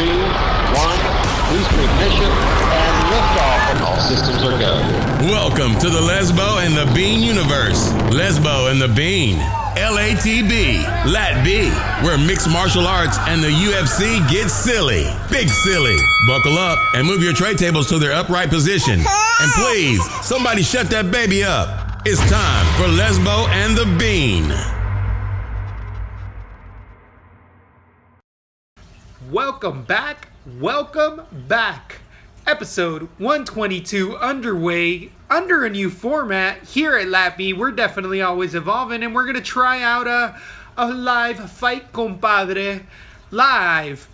1. Boost ignition and liftoff, and all systems are go. Welcome to the Lesbo and the Bean universe. Lesbo and the Bean. LATB, LATB, where mixed martial arts and the UFC get silly. Big silly. Buckle up and move your tray tables to their upright position. And please, somebody shut that baby up. It's time for Lesbo and the Bean. Welcome back. Episode 122 underway under a new format here at LaTB. We're definitely always evolving, and we're going to try out a live fight, compadre. Live.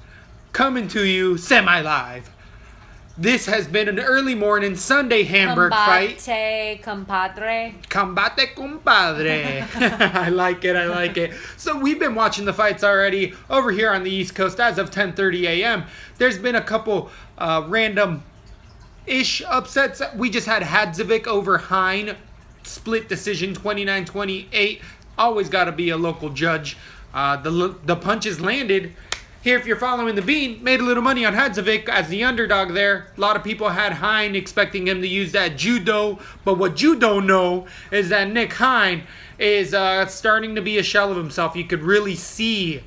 Coming to you semi-live. This has been an early morning Sunday Hamburg fight. Combate Compadre. Combate Compadre. I like it. So we've been watching the fights already over here on the East Coast as of 10:30 a.m. There's been a couple random-ish upsets. We just had Hadzovic over Hein. Split decision, 29-28. Always got to be a local judge. The punches landed. Here, if you're following the Bean, made a little money on Hadzovic as the underdog there. A lot of people had Hein expecting him to use that judo. But what you don't know is that Nick Hein is starting to be a shell of himself. You could really see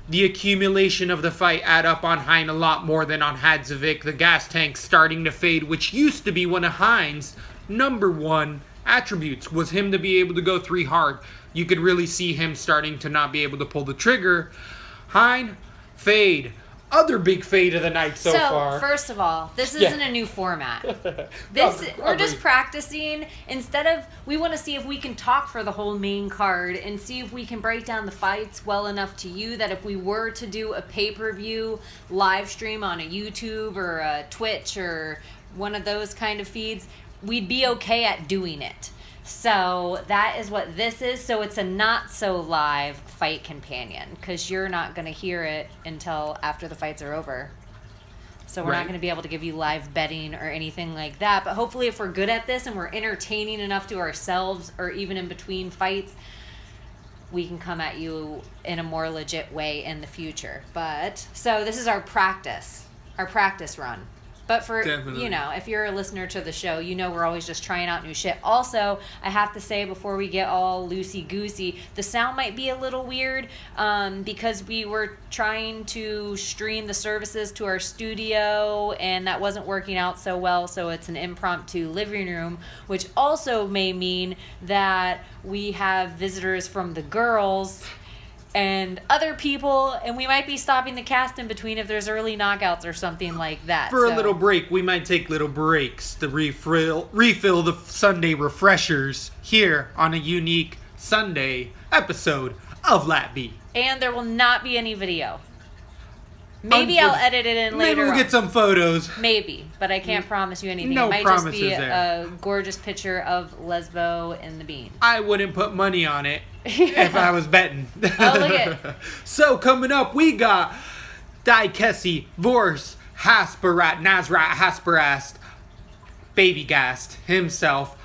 the accumulation of the fight add up on Hein a lot more than on Hadzovic. The gas tank starting to fade, which used to be one of Hein's number one attributes, was him to be able to go 3 hard. You could really see him starting to not be able to pull the trigger. Hein, fade. Other big fade of the night so far. So, first of all, this isn't a new format. We're just practicing. We want to see if we can talk for the whole main card and see if we can break down the fights well enough to you that if we were to do a pay-per-view live stream on a YouTube or a Twitch or one of those kind of feeds, we'd be okay at doing it. So that is what this is. So it's a not so live fight companion because you're not going to hear it until after the fights are over. So we're not going to be able to give you live betting or anything like that. But hopefully if we're good at this and we're entertaining enough to ourselves or even in between fights, we can come at you in a more legit way in the future. So this is our practice run. But Definitely. If you're a listener to the show, we're always just trying out new shit. Also, I have to say before we get all loosey-goosey, the sound might be a little weird because we were trying to stream the services to our studio, and that wasn't working out so well, so it's an impromptu living room, which also may mean that we have visitors from the girls and other people, and we might be stopping the cast in between if there's early knockouts or something like that. For a little break, we might take little breaks to refill the Sunday refreshers here on a unique Sunday episode of LaTB. And there will not be any video. Maybe I'll edit it in later. Maybe we'll get some photos. Maybe, but I can't promise you anything. No it might promises just be there. a gorgeous picture of Lesbo and the Bean. I wouldn't put money on it if I was betting. Oh, look at it. So coming up, we got Daikesi Vors Hasparat, Nazrat Hasparast, Baby Gast himself.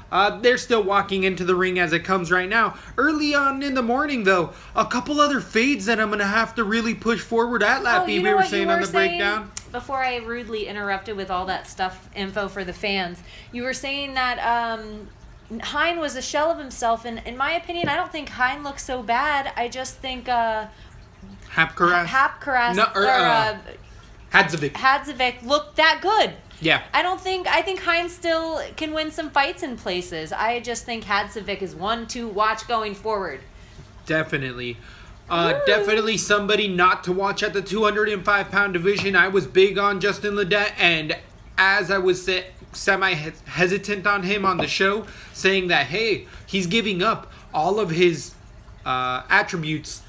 They're still walking into the ring as it comes right now. Early on in the morning, though, a couple other fades that I'm going to have to really push forward at LaTB. We were saying on the breakdown. Before I rudely interrupted with all that info for the fans, you were saying that Hein was a shell of himself, and in my opinion, I don't think Hein looks so bad. I just think Hadzovic looked that good. Yeah. I think Hein still can win some fights in places. I just think Hadzovic is one to watch going forward. Definitely. Definitely somebody not to watch at the 205-pound division. I was big on Justin Ledet, and as I was semi-hesitant on him on the show, saying that, hey, he's giving up all of his attributes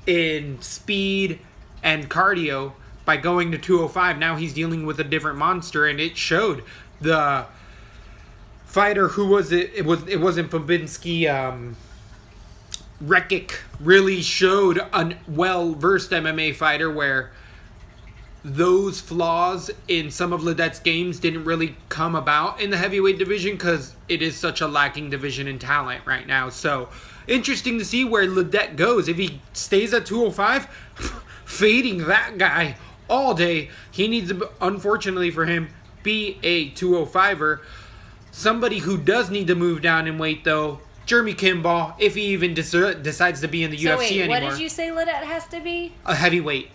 in speed and cardio by going to 205. Now he's dealing with a different monster, and it showed. The fighter who was it? It wasn't Fabinski. Rekic really showed a well-versed MMA fighter where those flaws in some of Ledet's games didn't really come about in the heavyweight division because it is such a lacking division in talent right now. So, interesting to see where Ledet goes. If he stays at 205, fading that guy all day. He needs to, unfortunately for him, be a 205er. Somebody who does need to move down in weight, though, Jeremy Kimball, if he even decides to be in the UFC anymore. What did you say LaTB has to be? A heavyweight.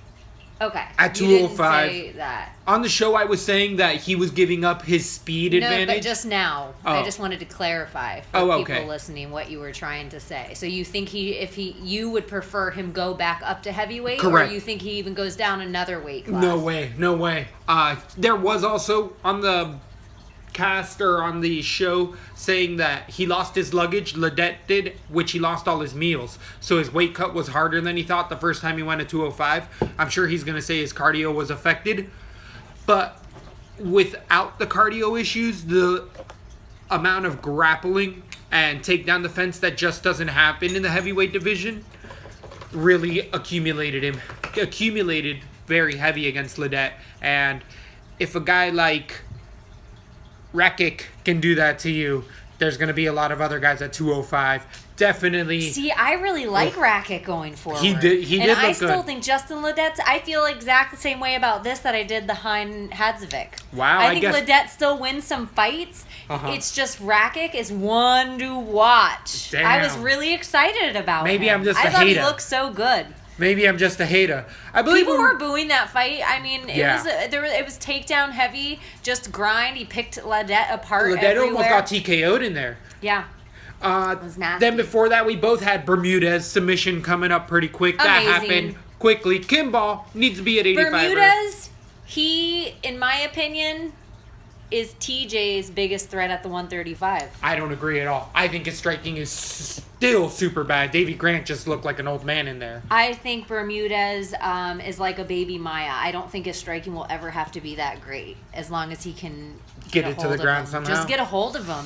Okay. At you 205. didn't say that. On the show, I was saying that he was giving up his speed advantage. No, but just now. Oh. I just wanted to clarify for okay. people listening what you were trying to say. So you think you would prefer him go back up to heavyweight? Correct. Or you think he even goes down another weight class? No way. There was also on the cast or on the show saying that he lost his luggage. LaTB did, which he lost all his meals. So his weight cut was harder than he thought the first time he went to 205. I'm sure he's going to say his cardio was affected. But without the cardio issues, the amount of grappling and takedown defense that just doesn't happen in the heavyweight division really accumulated very heavy against LaTB. And if a guy like Rakic can do that to you, there's going to be a lot of other guys at 205. Definitely. See, I really like Rakic going forward. He did and look I good. still think Justin LaTB, I feel exact the same way about this that I did the Hein Hadzovic. Wow, I think LaTB still wins some fights. It's just Rakic is one to watch. Damn. I was really excited about Maybe him. I'm just I a thought hater. he looked so good. Maybe I'm just a hater. I believe People were booing that fight. I mean, it was takedown heavy, just grind. He picked LaTB apart everywhere. almost got TKO'd in there. Yeah. It was nasty. Then before that, we both had Bermudez submission coming up pretty quick. That happened quickly. Kimball needs to be at 85. Bermudez, he, in my opinion, is TJ's biggest threat at the 135. I don't agree at all. I think his striking is still super bad. Davey Grant just looked like an old man in there. I think Bermudez is like a baby Maya. I don't think his striking will ever have to be that great as long as he can get it to the ground somehow. Just get a hold of him.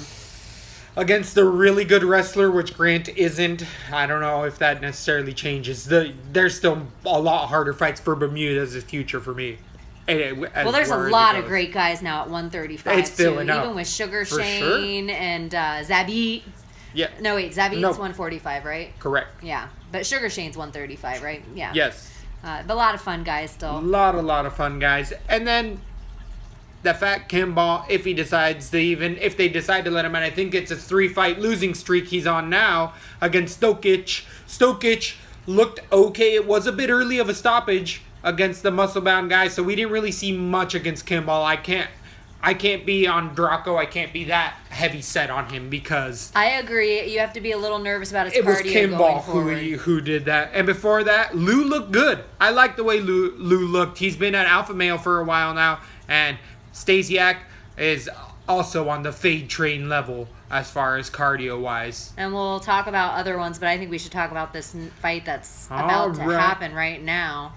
Against a really good wrestler, which Grant isn't, I don't know if that necessarily changes. There's still a lot harder fights for Bermudez's future for me. Well, there's a lot of great guys now at 135 it's filling up. Even with Sugar For Shane and Zabit. Yeah. No, wait, Zabit's 145, right? Correct. Yeah, but Sugar Shane's 135, right? Yeah. Yes. But a lot of fun guys still. A lot of fun guys. And then the fat Kimball, if they decide to let him in, I think it's a 3-fight losing streak he's on now against Stokic. Stokic looked okay. It was a bit early of a stoppage against the muscle-bound guy, so we didn't really see much against Kimball. I can't be on Draco. I can't be that heavy set on him because I agree. You have to be a little nervous about his cardio. It was Kimball going who did that. And before that, Lou looked good. I like the way Lou looked. He's been at Alpha Male for a while now, and Stasiak is also on the fade train level as far as cardio-wise. And we'll talk about other ones, but I think we should talk about this fight that's about to happen right now.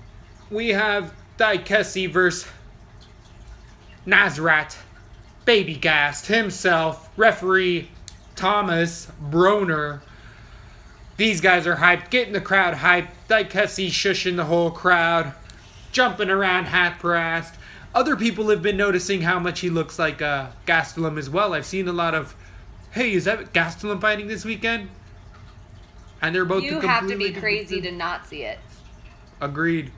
We have Daikesi versus Nasrat, Baby Gast himself, referee Thomas Broner. These guys are hyped, getting the crowd hyped. Daikesi shushing the whole crowd, jumping around half-assed. Other people have been noticing how much he looks like Gastelum as well. I've seen a lot of, hey, is that Gastelum fighting this weekend? And they're both You have to be crazy to not see it. Agreed.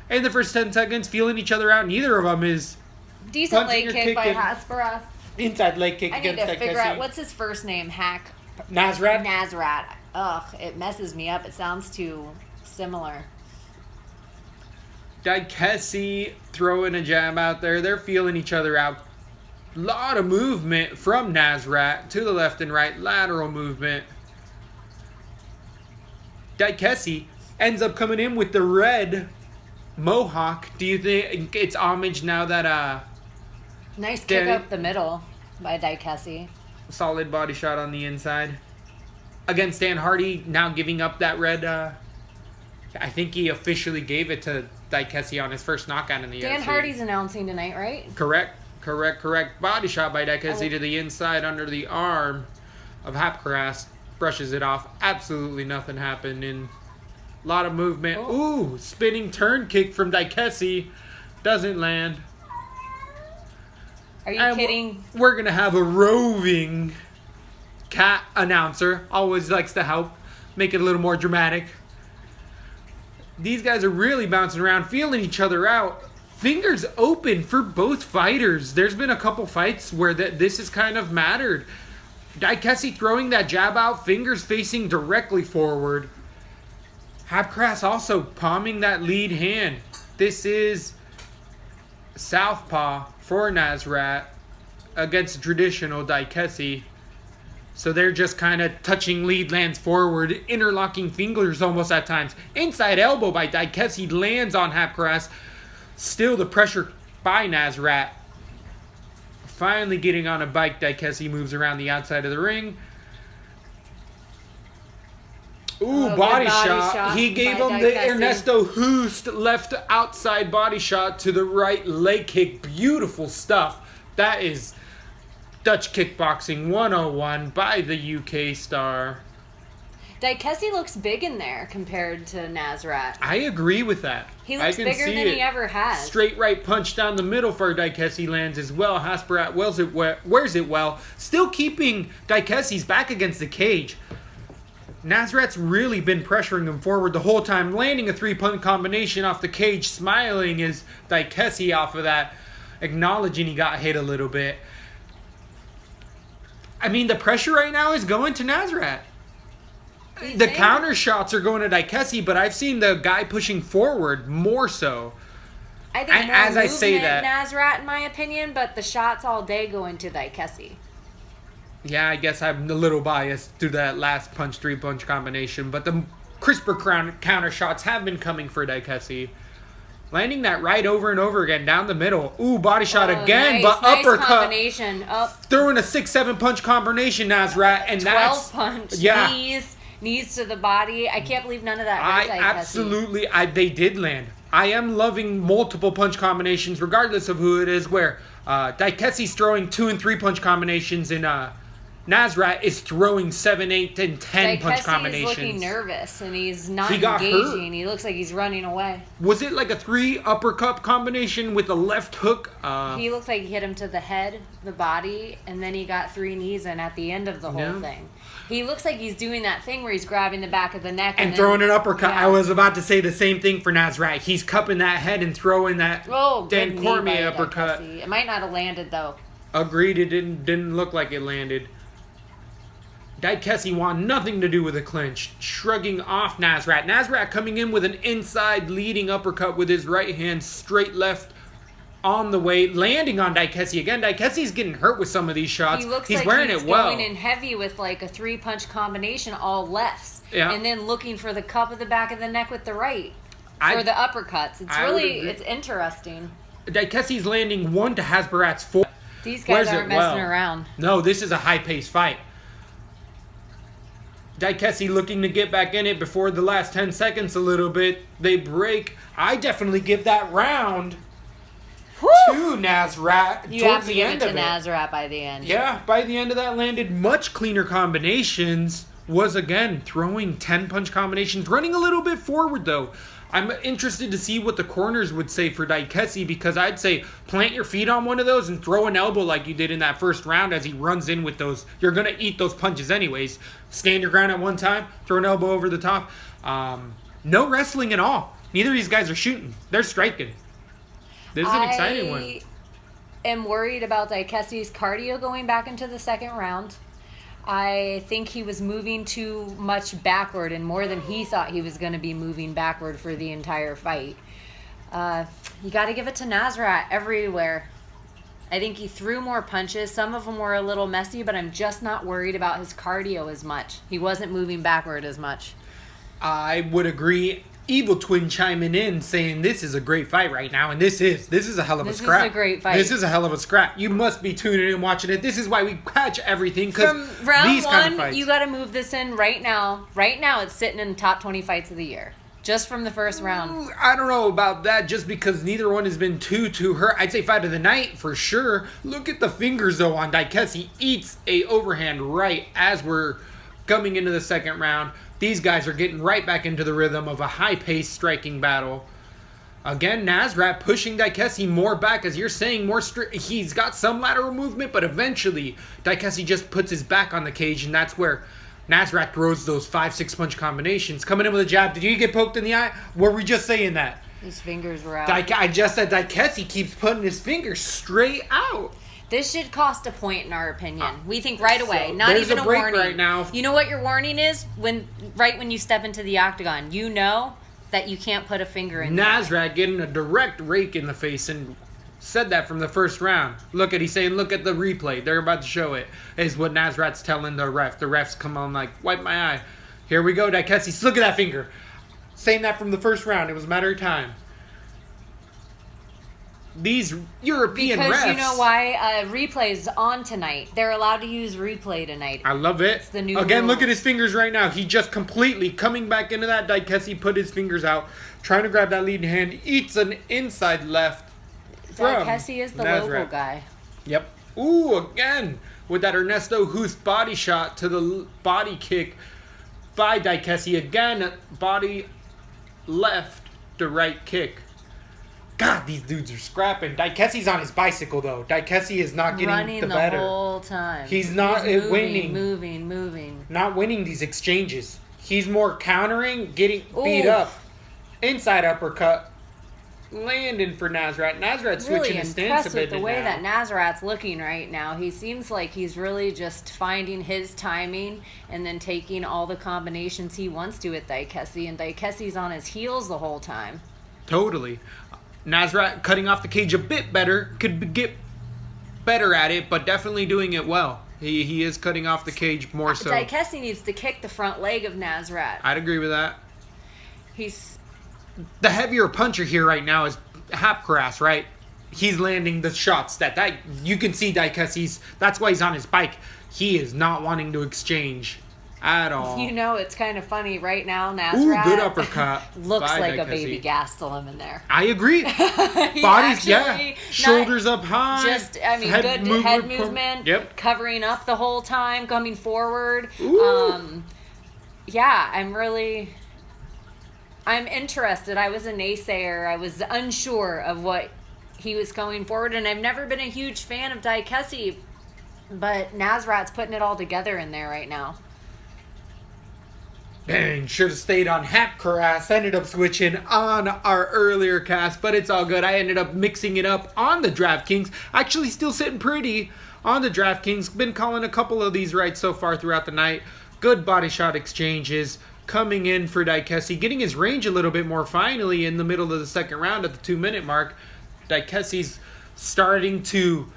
In the first 10 seconds, feeling each other out. Neither of them is decent leg kick by Hasparas. Inside leg kick against Daikesi. I need to figure out what's his first name. Nasrat? Nasrat. Ugh, it messes me up. It sounds too similar. Daikesi throwing a jab out there. They're feeling each other out. A lot of movement from Nasrat to the left and right. Lateral movement. Daikesi ends up coming in with the red mohawk. Do you think it's homage now that nice kick up the middle by Daikesi. Solid body shot on the inside. Against Dan Hardy, now giving up that red. I think he officially gave it to Daikesi on his first knockout in the UFC. Dan Hardy's announcing tonight, right? Correct. Body shot by Daikesi to the inside under the arm of Hapkaras. Brushes it off. Absolutely nothing happened. And a lot of movement. Ooh, spinning turn kick from Daikesi. Doesn't land. Are you kidding? We're going to have a roving cat announcer. Always likes to help. Make it a little more dramatic. These guys are really bouncing around, feeling each other out. fingers open for both fighters. There's been a couple fights where this has kind of mattered. Daikesi throwing that jab out, fingers facing directly forward. Hapcras also palming that lead hand. This is southpaw for Nasrat against traditional Daikesi. So they're just kind of touching lead lands forward, interlocking fingers almost at times. Inside elbow by Daikesi lands on Hapcras. Still the pressure by Nasrat. Finally getting on a bike, Daikesi moves around the outside of the ring. Ooh, body shot. He gave him the Ernesto Hoost left outside body shot to the right leg kick. Beautiful stuff. That is Dutch Kickboxing 101 by the UK star. Daikesi looks big in there compared to Nasrat. I agree with that. He looks bigger than he ever has. Straight right punch down the middle for Daikesi lands as well. Hasperat wears it well. Still keeping Daikesi's back against the cage. Nasrat's really been pressuring him forward the whole time, landing a 3-punch combination off the cage, smiling as Daikesi off of that, acknowledging he got hit a little bit. I mean, the pressure right now is going to Nasrat. The counter shots are going to Daikesi, but I've seen the guy pushing forward more so. I think more as I say that, Nasrat, in my opinion, but the shots all day go into Daikesi. Yeah, I guess I'm a little biased to that last punch, 3-punch combination, but the crisper counter shots have been coming for Daikesi. Landing that right over and over again down the middle. Ooh, body shot again, nice, but uppercut. Combination. Throwing a 6-7 punch combination, Nasrat, and 12 punch. Yeah. Knees to the body. I can't believe none of that hurt Daikesi. Absolutely, they did land. I am loving multiple punch combinations, regardless of who it is, where Daikesi's throwing 2 and 3 punch combinations, and Nasrat is throwing 7, 8, and 10 punch combinations. Daikesi's looking nervous, and he's not engaging. Hurt. He looks like he's running away. Was it like a 3 uppercut combination with a left hook? He looked like he hit him to the head, the body, and then he got 3 knees in at the end of the whole thing. He looks like he's doing that thing where he's grabbing the back of the neck and throwing an uppercut. Yeah. I was about to say the same thing for Nasrat. He's cupping that head and throwing that Dan Cormier uppercut. Daikesi. It might not have landed though. Agreed. It didn't look like it landed. Daikesi want nothing to do with a clinch, shrugging off Nasrat. Nasrat coming in with an inside leading uppercut with his right hand, straight left on the way, landing on Daikesi again. Daikesi's getting hurt with some of these shots. He's wearing it well. Going in heavy with like a 3-punch combination, all lefts, and then looking for the cup of the back of the neck with the right for the uppercuts. It's interesting. Daikesi's landing 1 to Hasperat's 4. These guys aren't messing around. No, this is a high-paced fight. Daikesi looking to get back in it before the last 10 seconds a little bit. They break. I definitely give that round to Nasrat. You have to give it to Nasrat by the end. Yeah, by the end of that, landed much cleaner combinations. Was again throwing 10-punch combinations, running a little bit forward though. I'm interested to see what the corners would say for Daikesi, because I'd say plant your feet on one of those and throw an elbow like you did in that first round as he runs in with those. You're going to eat those punches anyways. Stand your ground at one time, throw an elbow over the top. No wrestling at all. Neither of these guys are shooting. They're striking. This is an exciting one. I am worried about Daikesi's cardio going back into the second round. I think he was moving too much backward and more than he thought he was going to be moving backward for the entire fight. You got to give it to Nasrat everywhere. I think he threw more punches. Some of them were a little messy, but I'm just not worried about his cardio as much. He wasn't moving backward as much. I would agree. Evil Twin chiming in saying this is a great fight right now, and this is a hell of a scrap. This is a great fight. This is a hell of a scrap. You must be tuning in and watching it. This is why we catch everything, because from round these one, kind of fights. You got to move this in right now. Right now, it's sitting in the top 20 fights of the year. Just from the first round. I don't know about that, just because neither one has been too hurt. I'd say fight of the night for sure. Look at the fingers though on Daikesi. Eats a overhand right as we're coming into the second round. These guys are getting right back into the rhythm of a high-paced striking battle. Again, Nasrat pushing Daikesi more back, as you're saying, he's got some lateral movement, but eventually Daikesi just puts his back on the cage, and that's where Nasrat throws those 5-6 punch combinations. Coming in with a jab. Did you get poked in the eye? Were we just saying that? His fingers were out. I just said Daikesi keeps putting his fingers straight out. This should cost a point in our opinion. We think right away. So Not there's even a a break warning. right now. You know what your warning is? Right when you step into the octagon. You know that you can't put a finger in there. Nasrat getting a direct rake in the face and said that from the first round. He's saying, look at the replay. They're about to show it. Is what Nasrat's telling the ref. The refs come on like, wipe my eye. Here we go, Daikesi. Look at that finger. Saying that from the first round. It was a matter of time. These European refs. Because you know why? Replay's on tonight. They're allowed to use replay tonight. I love it. It's the new Again, rules. look at his fingers right now. He just completely coming back into that. Daikesi put his fingers out, trying to grab that leading hand. Eats an inside left from Daikesi is the Nasrat. local guy. Yep. Ooh, again with that Ernesto Hoost body shot to the body kick by Daikesi. Again, body left to right kick. God, these dudes are scrapping. Daikesi's on his bicycle, though. Daikesi is not getting Running the the better. whole time. He's not winning. Moving. Not winning these exchanges. He's more countering, getting beat Ooh. up. Inside uppercut. Landing for Nasrat. Nasrat switching Really his stance a impressed bit with the way now. that Nasrat's looking right now. He seems like he's really just finding his timing and then taking all the combinations he wants to with Daikesi. And Daikesi's on his heels the whole time. Totally. Nasrat cutting off the cage a bit better. Could get better at it, but definitely doing it well. He is cutting off the cage more so. Daikesi needs to kick the front leg of Nasrat. I'd agree with that. He's The heavier puncher here right now is Hapkaras, right? He's landing the shots that you can see Daikesi's. That's why he's on his bike. He is not wanting to exchange at all. You know, it's kind of funny right now. Ooh, Nasrat good uppercut. looks by like a Daikesi. baby Gastelum in there. I agree. He Bodies, yeah. actually- Shoulders up high. Just, I mean, good head movement. Yep. Covering up the whole time, coming forward. Ooh. Yeah, I'm interested. I was a naysayer. I was unsure of what he was going forward, and I've never been a huge fan of Daikesi, but Nasrat's putting it all together in there right now. Dang, should have stayed on Hapkaras. Ended up switching on our earlier cast, but it's all good. I ended up mixing it up on the DraftKings. Actually, still sitting pretty on the DraftKings. Been calling a couple of these right so far throughout the night. Good body shot exchanges coming in for Daikesi. Getting his range a little bit more finally in the middle of the second round at the 2-minute mark. Daikesi's starting to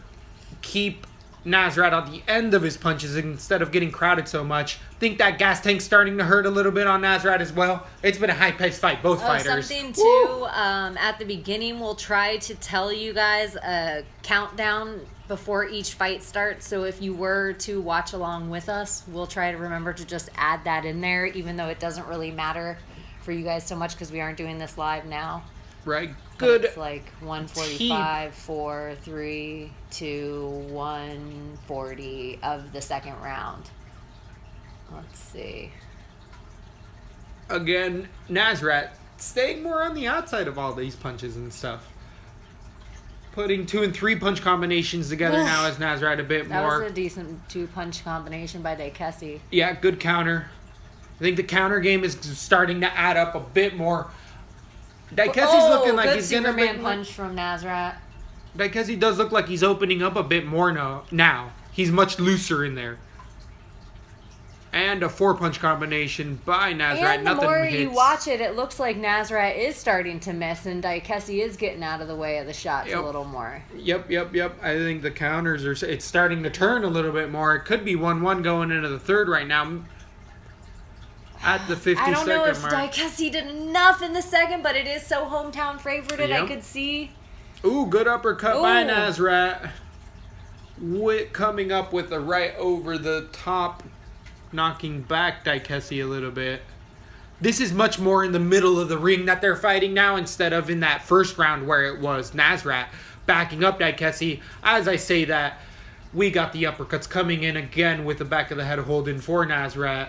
keep Nasrat on the end of his punches instead of getting crowded so much. Think that gas tank's starting to hurt a little bit on Nasrat as well. It's been a high-paced fight, both fighters. Something too, at the beginning we'll try to tell you guys a countdown before each fight starts, so if you were to watch along with us, we'll try to remember to just add that in there, even though it doesn't really matter for you guys so much because we aren't doing this live now. Right, But good. it's like 145, 4, 3, 2, 140 of the second round. Let's see. Again, Nasrat staying more on the outside of all these punches and stuff. Putting 2 and 3 punch combinations together now as Nasrat a bit That more. was a decent 2-punch combination by Daikesi. Yeah, good counter. I think the counter game is starting to add up a bit more. Daikesi's looking like good he's gonna Superman be. punch from Nasrat. Daikesi does look like he's opening up a bit more now. He's much looser in there. And a 4-punch combination by Nasrat. And the Nothing more hits. you watch it, it looks like Nasrat is starting to miss, and Daikesi is getting out of the way of the shots Yep. a little more. Yep. I think the counters are. It's starting to turn a little bit more. It could be 1-1 going into the third right now. At the 50 I don't know if mark. Daikesi did enough in the second, but it is so hometown favorited. I Yep. could see. Ooh, good uppercut by Ooh. Nasrat. Coming up with a right over the top, knocking back Daikesi a little bit. This is much more in the middle of the ring that they're fighting now instead of in that first round where it was Nasrat backing up Daikesi. As I say that, we got the uppercuts coming in again with the back of the head holding for Nasrat.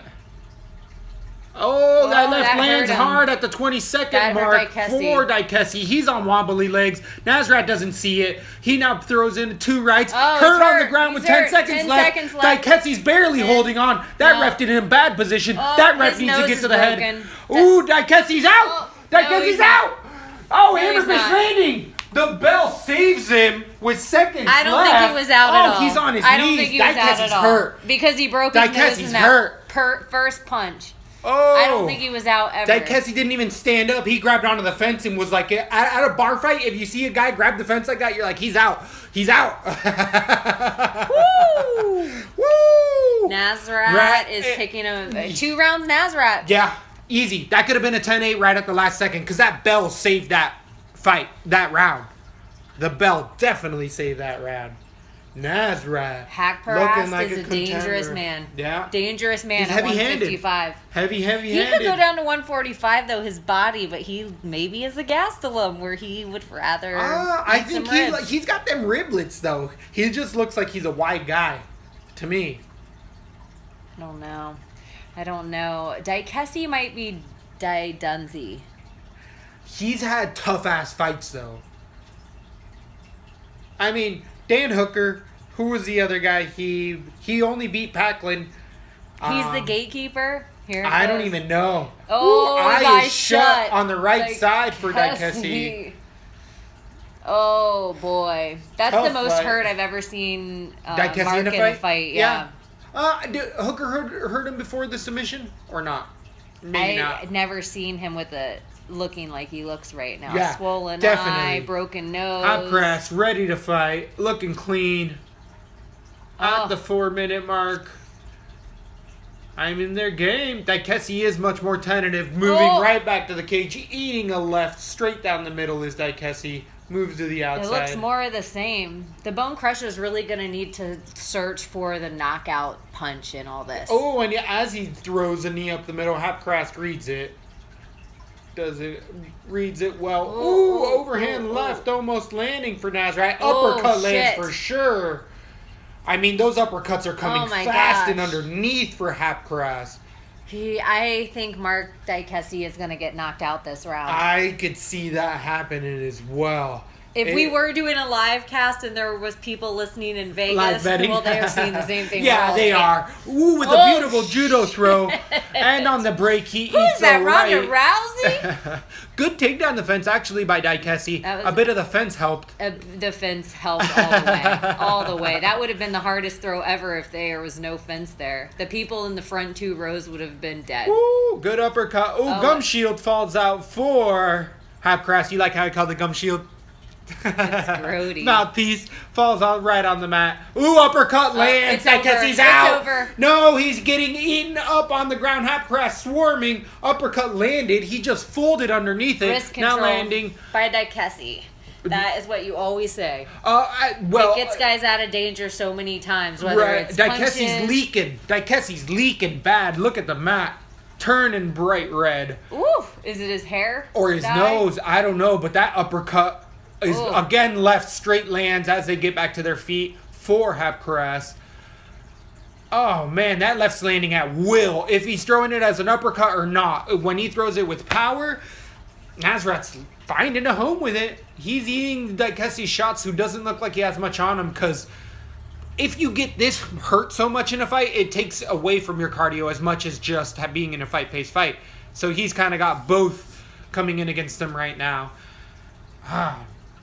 Oh, that left that lands hurt him. hard at the 22nd That hurt mark Daikesi. for Daikesi. He's on wobbly legs. Nasrat doesn't see it. He now throws in 2 rights. Oh, hurt he's on the hurt. ground with He's 10 hurt. seconds 10 left. seconds left. Daikesi's barely holding on. That No. ref did in a bad position. Oh, that ref his needs to nose get is to the head. broken. Ooh, Daikesi's out. Oh, no, Daikesi's he's out. Oh, No, he's hammer fist not. landing. The bell saves him with seconds left. I don't think he was out at all. Oh, he's on his I knees. don't think he was out at all. hurt. Because he broke his nose Daikessi's in that hurt. first punch. Oh. I don't think he was out ever. Daikessi didn't even stand up. He grabbed onto the fence and was like, at a bar fight, if you see a guy grab the fence like that, you're like, he's out. He's out. Woo! Woo! Nazrat is picking a 2 rounds Nazrat. Yeah, easy. That could have been a 10-8 right at the last second because that bell saved that fight, that round. The bell definitely saved that round. Nazrat. Hakparast is a dangerous man. Yeah. Dangerous man He's at heavy-handed. 155. Heavy-handed. He could go down to 145 though, his body, but he maybe is a Gastelum where he would rather. I eat think some ribs. he's got them riblets though. He just looks like he's a wide guy, to me. I don't know. Daikessi might be Dunzi. He's had tough ass fights though. I mean, Dan Hooker, who was the other guy? He only beat Packlin. He's the gatekeeper. Here it I don't goes. even know. Oh, Ooh, his eye eyes is shut shut. on the right side for Daikessi. Daikessi. Oh boy, that's Tough the most fight. hurt I've ever seen Daikessi Mark in a fight? Yeah. Did Hooker hurt him before the submission or not? Maybe not. I've never seen him with a looking like he looks right now. Yeah, Swollen definitely. eye, broken nose. Hot press, ready to fight, looking clean. At the 4-minute mark. I'm in their game. Daikessi is much more tentative, moving right back to the cage, eating a left, straight down the middle is Daikessi. Moves to the It outside. looks more of the same. The Bone Crusher is really going to need to search for the knockout punch in all this. Oh, and as he throws a knee up the middle, Hapcrast reads it. Reads it well. Ooh, overhand left, almost landing for Nazrat. Uppercut lands for sure. I mean, those uppercuts are coming fast and underneath for Hapcrast. I think Mark Daikessi is going to get knocked out this round. I could see that happening as well. If we were doing a live cast and there was people listening in Vegas, Live betting. well, they're seeing the same thing. Yeah, they are. Ooh, with a beautiful judo throw. And on the break, he Who eats is that, a Ronda right. Rousey? Good takedown defense, actually, by Daikessi. A bit of the fence helped. The fence helped all the way. All the way. That would have been the hardest throw ever if there was no fence there. The people in the front 2 rows would have been dead. Ooh, good uppercut. Ooh, gum shield falls out for Hapcrast. You like how I call the gum shield? That's grody. Mouthpiece falls on right on the mat. Ooh, uppercut lands. Daikessi's out. It's over. No, he's getting eaten up on the ground. Hapcrast swarming. Uppercut landed. He just folded underneath it. Wrist control Now landing. by Daikessi. That is what you always say. Well, It gets guys out of danger so many times, whether it's Daikessi's punches. leaking. Daikessi's leaking bad. Look at the mat. Turning bright red. Ooh, is it his hair? Or his nose. I don't know, but that uppercut is again left straight lands as they get back to their feet for Hapcrast. Oh man, that left's landing at will. If he's throwing it as an uppercut or not. When he throws it with power, Nazrat's finding a home with it. He's eating Daikessi's shots, who doesn't look like he has much on him, because if you get this hurt so much in a fight, it takes away from your cardio as much as just being in a fight-paced fight. So he's kind of got both coming in against him right now.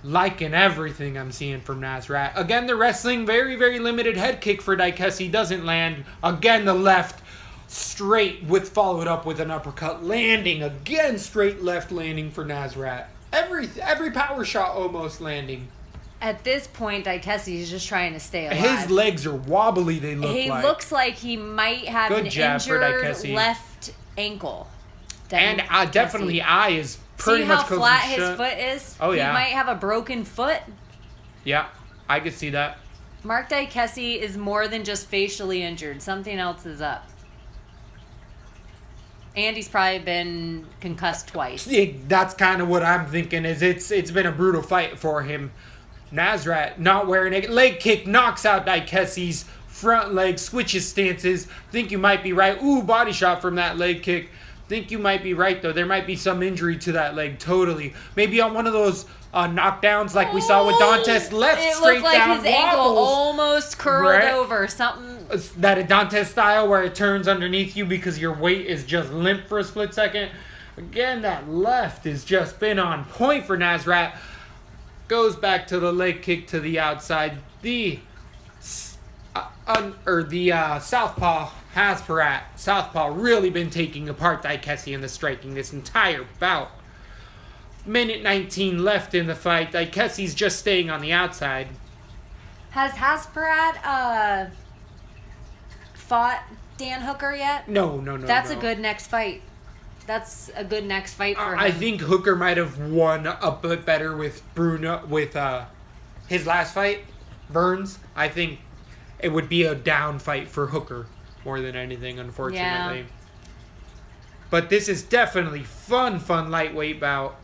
Liking everything I'm seeing from Nazrat. Again, the wrestling, very, very limited head kick for Daikessi. Doesn't land. Again, the left straight followed up with an uppercut. Landing. Again, straight left landing for Nazrat. Every power shot almost landing. At this point, Daikessi is just trying to stay alive. His legs are wobbly, they look like. He looks like he might have Good an jab for injured Daikessi. left ankle. And definitely eye is pretty See much how closing flat his shut. foot is? Oh, yeah. He might have a broken foot. Yeah, I could see that. Mark Daikessi is more than just facially injured. Something else is up. And he's probably been concussed twice. That's kind of what I'm thinking. Is it's been a brutal fight for him. Nazrat not wearing a leg kick knocks out Daikessi's front leg, switches stances. Think you might be right. Ooh, body shot from that leg kick. Think you might be right though. There might be some injury to that leg. Totally. Maybe on one of those knockdowns like we saw with Dantes. Left it straight looked like down his ankle wobbles. almost curled Right. over. Something. That Dantes style where it turns underneath you because your weight is just limp for a split second. Again, that left has just been on point for Nasrat. Goes back to the leg kick to the outside. The southpaw Hasparat. Southpaw really been taking apart Daikesi in the striking this entire bout. Minute 19 left in the fight. Daikesi's just staying on the outside. Has Hasparat fought Dan Hooker yet? No. That's a good next fight. That's a good next fight for him. I think Hooker might have won a bit better with Bruno with his last fight, Burns. I think it would be a down fight for Hooker more than anything, unfortunately. Yeah. But this is definitely fun lightweight bout.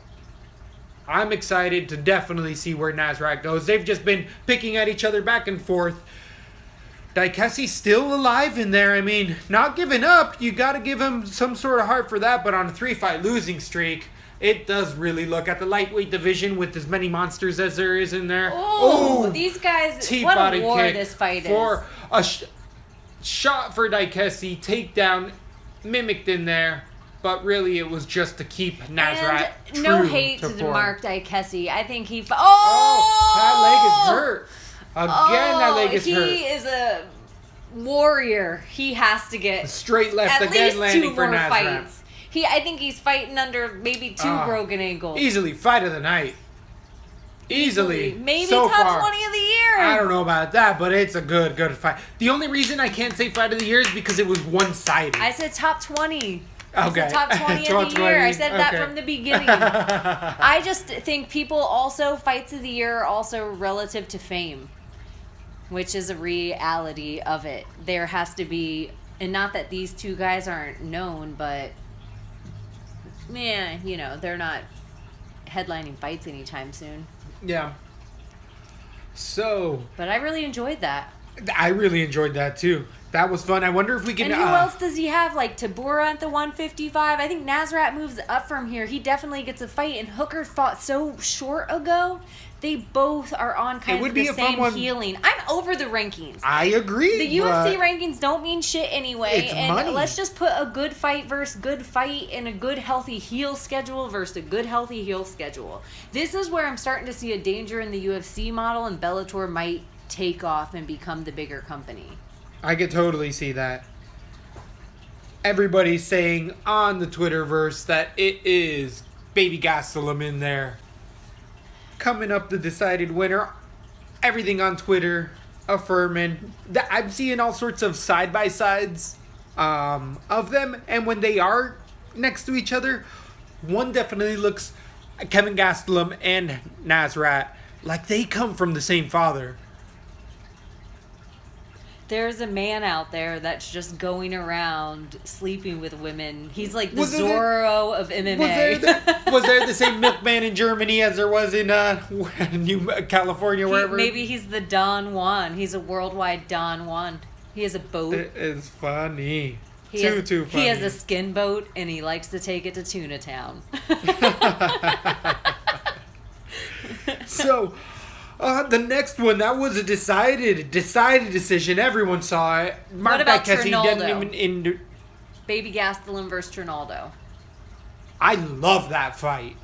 I'm excited to definitely see where Nasrat goes. They've just been picking at each other back and forth. Daikesi's still alive in there. I mean, not giving up. You got to give him some sort of heart for that. But on a 3-fight losing streak, it does really look at the lightweight division with as many monsters as there is in there. Oh, these guys, what a war this fight is. For a shot for Daikesi, takedown mimicked in there. But really, it was just to keep Nasrat true no hate to to form. Mark Daikesi. I think he... That leg is hurt. Again, that leg is hurt. He is a warrior. He has to get straight left at again, least landing 2 for more Nasrat. fights. I think he's fighting under maybe 2 broken ankles. Easily fight of the night. Easily. Maybe so top far. 20 of the year. I don't know about that, but it's a good fight. The only reason I can't say fight of the year is because it was one-sided. I said top 20. Okay. I said top 20 of the year. I said that from the beginning. I just think people also, fights of the year are also relative to fame, which is a reality of it. There has to be, and not that these two guys aren't known, but man, they're not headlining fights anytime soon. Yeah. So. But I really enjoyed that. I really enjoyed that too. That was fun. I wonder if we can... And who else does he have? Like Tabora at the 155? I think Nasrat moves up from here. He definitely gets a fight. And Hooker fought so short ago. They both are on kind of the same healing. I'm over the rankings. I agree. The UFC rankings don't mean shit anyway. It's and money. Let's just put a good fight versus good fight and a good healthy heel schedule versus a good healthy heel schedule. This is where I'm starting to see a danger in the UFC model, and Bellator might take off and become the bigger company. I could totally see that. Everybody's saying on the Twitterverse that it is Baby Gastelum in there. Coming up the decided winner. Everything on Twitter affirming. I'm seeing all sorts of side-by-sides of them. And when they are next to each other, one definitely looks, Kevin Gastelum and Nasrat, like they come from the same father. There's a man out there that's just going around sleeping with women. He's like the Zorro of MMA. Was there the same milkman in Germany as there was in New California, wherever? Maybe he's the Don Juan. He's a worldwide Don Juan. He has a boat. It is funny. Too funny. He has a skin boat, and he likes to take it to Tuna Town. So... the next one, that was a decided decision. Everyone saw it. What about Trinaldo? Baby Gastelum versus Trinaldo. I love that fight.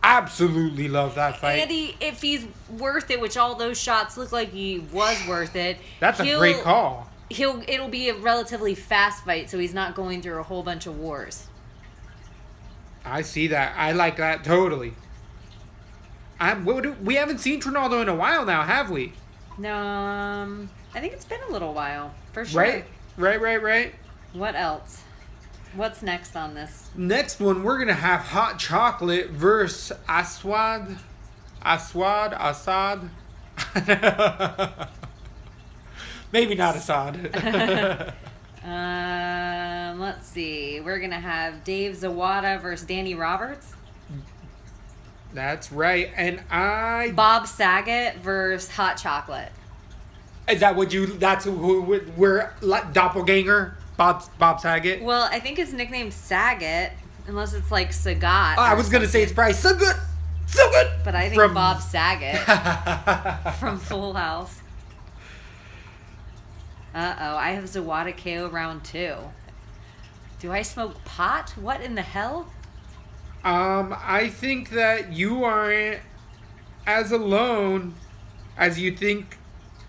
Absolutely love that fight. And if he's worth it, which all those shots look like he was worth it. That's a great call. It'll be a relatively fast fight, so he's not going through a whole bunch of wars. I see that. I like that totally. We haven't seen Trinaldo in a while now, have we? No, I think it's been a little while, for sure. Right. What else? What's next on this? Next one, we're going to have Hot Chocolate versus Assad. Maybe not Assad. Let's see. We're going to have Dave Zawada versus Danny Roberts. That's right. And Bob Saget versus Hot Chocolate. Is that that's who we're doppelganger? Bob Saget? Well, I think his nickname's Saget, unless it's like Sagat. Oh, I was going to say it's probably so good. But I think Bob Saget from Full House. Uh-oh, I have Zawada KO round 2. Do I smoke pot? What in the hell? I think that you aren't as alone as you think.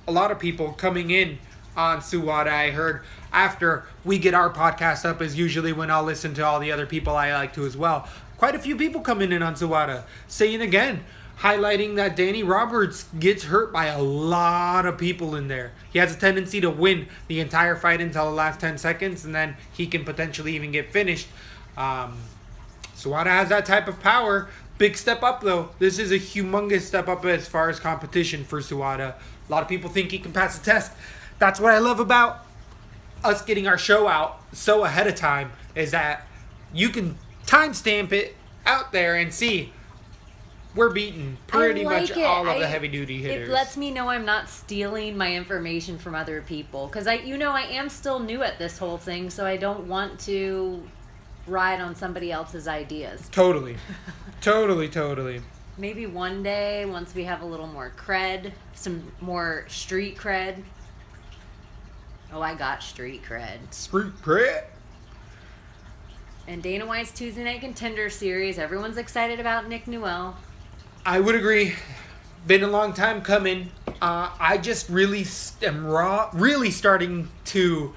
A lot of people coming in on Suwada, I heard after we get our podcast up is usually when I'll listen to all the other people I like to as well. Quite a few people coming in on Suwada, saying again, highlighting that Danny Roberts gets hurt by a lot of people in there. He has a tendency to win the entire fight until the last 10 seconds, and then he can potentially even get finished. Suwada has that type of power. Big step up, though. This is a humongous step up as far as competition for Suwada. A lot of people think he can pass the test. That's what I love about us getting our show out so ahead of time, is that you can timestamp it out there and see we're beating pretty much all of the heavy-duty hitters. It lets me know I'm not stealing my information from other people. Because I am still new at this whole thing, so I don't want to ride on somebody else's ideas. Totally. Totally. Maybe one day, once we have a little more cred, some more street cred. Oh, I got street cred. Street cred? And Dana White's Tuesday Night Contender Series. Everyone's excited about Nick Newell. I would agree. Been a long time coming. I just really am really starting to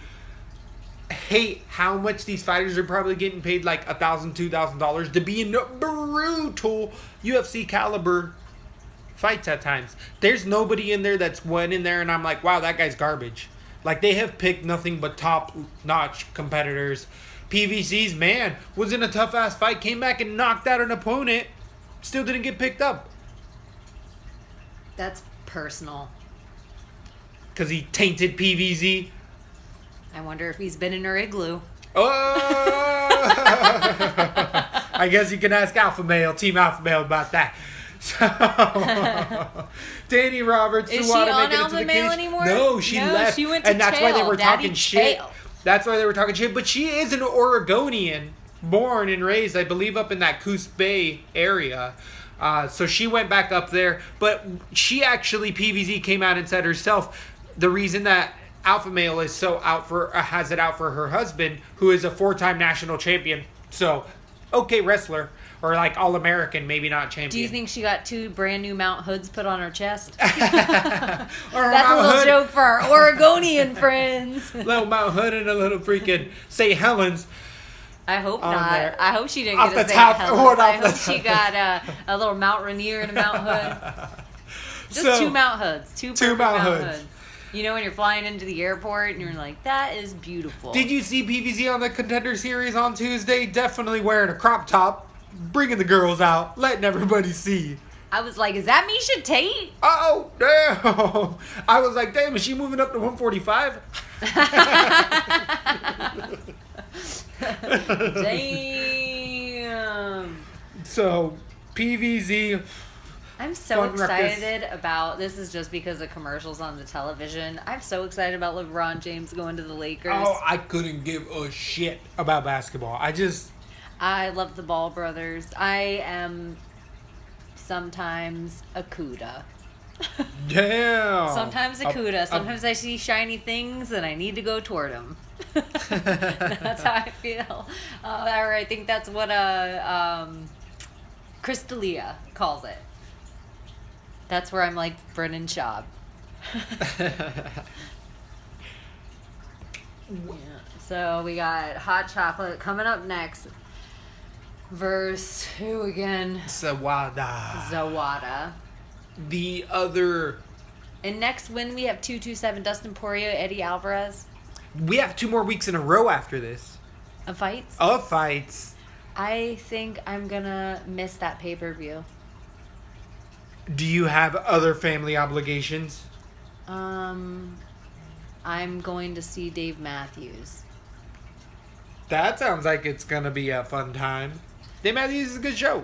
hate how much these fighters are probably getting paid, like $1,000, $2,000 to be in brutal UFC caliber fights at times. There's nobody in there that's went in there and I'm like, wow, that guy's garbage. Like, they have picked nothing but top-notch competitors. PVC's man was in a tough-ass fight, came back and knocked out an opponent, still didn't get picked up. That's personal. Because he tainted PVZ. I wonder if he's been in her igloo. Oh! I guess you can ask Team Alpha Male about that. So, Danny Roberts, Is she Suwada on making it to Alpha the Male cage. anymore? No, she left. She went to and that's why they jail. were Daddy talking shit. jail. That's why they were talking shit. But she is an Oregonian, born and raised, I believe, up in that Coos Bay area. So she went back up there. But she actually, PVZ came out and said herself, the reason that Alpha Male is so has it out for her husband, who is a 4-time national champion. So, okay, wrestler. Or like All-American, maybe not champion. Do you think she got 2 brand new Mount Hoods put on her chest? Or That's Mount a little Hood. joke for our Oregonian friends. Little Mount Hood and a little freaking St. Helens. I hope On not. there. I hope she didn't Off get a the St. top, Helens. or off I the hope she top. got a little Mount Rainier and a Mount Hood. Just So, 2 Mount Hoods. Two perfect Mount Mount Hoods. Hoods. You know when you're flying into the airport and you're like, that is beautiful. Did you see PVZ on the Contender Series on Tuesday? Definitely wearing a crop top, bringing the girls out, letting everybody see. I was like, is that Misha Tate? Oh, damn. I was like, damn, is she moving up to 145? Damn. So, PVZ. I'm so Fun ruckus. excited about this. Is just because of commercials on the television. I'm so excited about LeBron James going to the Lakers. Oh, I couldn't give a shit about basketball. I love the Ball brothers. I am sometimes a Cuda. Damn. Sometimes a Cuda. Sometimes I see shiny things and I need to go toward them. That's how I feel. Or I think that's what Crystalia calls it. That's where I'm like Brennan Schaub. Yeah. So we got Hot Chocolate coming up next. Verse who again? Zawada. The other. And next win we have 227 Dustin Poirier, Eddie Alvarez. We have 2 more weeks in a row after this. Of fights? Of fights. I think I'm gonna miss that pay-per-view. Do you have other family obligations? I'm going to see Dave Matthews. That sounds like it's gonna be a fun time. Dave Matthews is a good show.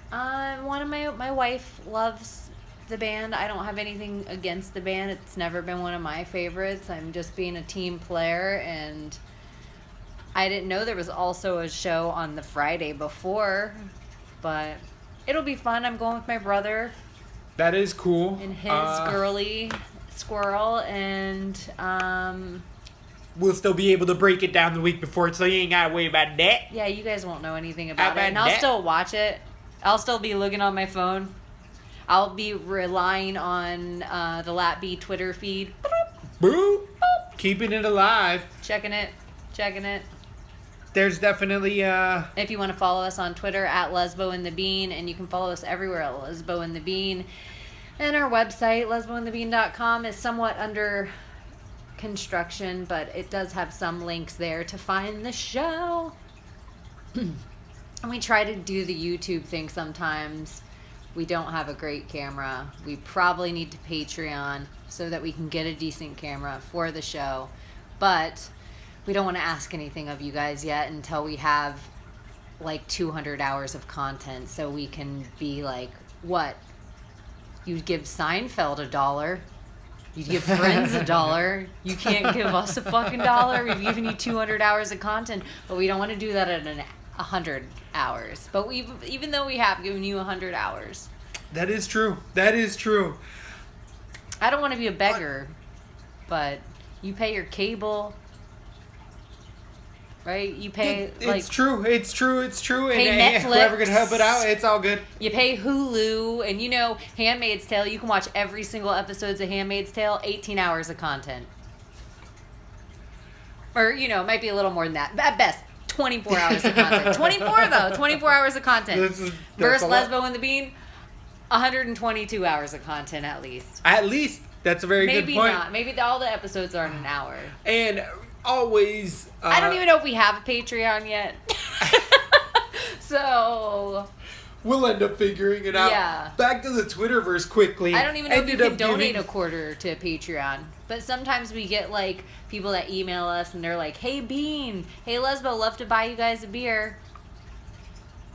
One of my wife loves the band. I don't have anything against the band. It's never been one of my favorites. I'm just being a team player, and I didn't know there was also a show on the Friday before, but it'll be fun. I'm going with my brother That is cool. and his girly squirrel, and we'll still be able to break it down the week before, so you ain't gotta worry about that. Yeah, you guys won't know anything about it. About And I'll that. still watch it. I'll still be looking on my phone. I'll be relying on the LaTB Twitter feed. Boop. Keeping it alive. Checking it. There's definitely If you want to follow us on Twitter at Lesbo and the Bean, and you can follow us everywhere at Lesbo and the Bean. And our website, lesboandthebean.com, is somewhat under construction, but it does have some links there to find the show. And we try to do the YouTube thing sometimes. We don't have a great camera. We probably need to Patreon so that we can get a decent camera for the show. But we don't want to ask anything of you guys yet until we have like 200 hours of content, so we can be like, what? You'd give Seinfeld $1. You'd give Friends $1. You can't give us a fucking $1. We've given you 200 hours of content, but we don't want to do that at 100 hours. But even though we have given you 100 hours. that is true. I don't want to be a beggar, but you pay your cable, right? You pay It's true. Pay And Netflix. whoever can help it out, it's all good. You pay Hulu, and Handmaid's Tale. You can watch every single episodes of Handmaid's Tale. 18 hours of content, or it might be a little more than that. At best, 24 hours of content. 24 though. 24 hours of content. That's Versus a lot. Lesbo and the Bean, 122 hours of content at least. At least that's a very Maybe good point. not. Maybe all the episodes aren't an hour. And always. I don't even know if we have a Patreon yet. So We'll end up figuring it out. Yeah. Back to the Twitterverse quickly. I don't even know if you Ended can up donate giving- a quarter to Patreon. But sometimes we get like people that email us and they're like, "Hey Bean, hey Lesbo, love to buy you guys a beer."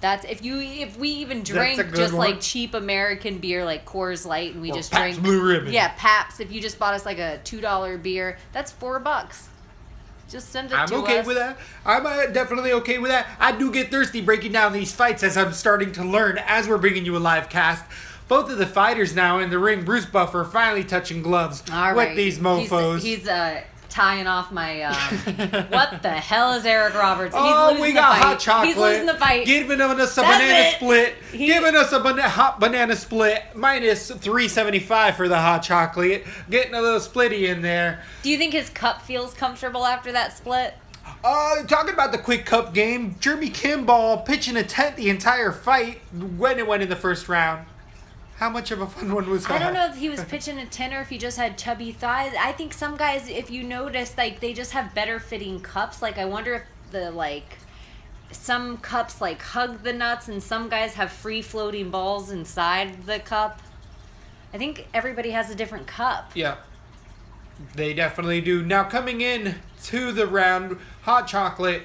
That's if we even drink a good just one. like cheap American beer like Coors Light and we Or just Pabst drink Blue Ribbon. Yeah, Pabst. If you just bought us like a $2 beer, that's $4. Just send it to us. I'm okay with that. I'm definitely okay with that. I do get thirsty breaking down these fights as I'm starting to learn as we're bringing you a live cast. Both of the fighters now in the ring, Bruce Buffer, finally touching gloves All with right. these mofos. He's tying off my. What the hell is Eric Roberts? He's Oh, losing we the got fight. hot chocolate. He's losing the fight. Giving us a That's banana it. split. He- Giving us a hot banana split. Minus 375 for the hot chocolate. Getting a little splitty in there. Do you think his cup feels comfortable after that split? Talking about the quick cup game, Jeremy Kimball pitching a tent the entire fight when it went in the first round. How much of a fun one was that? I don't know if he was pitching a 10 or if he just had chubby thighs. I think some guys, if you notice, like they just have better fitting cups. Like I wonder if some cups like hug the nuts and some guys have free floating balls inside the cup. I think everybody has a different cup. Yeah, they definitely do. Now coming in to the round, hot chocolate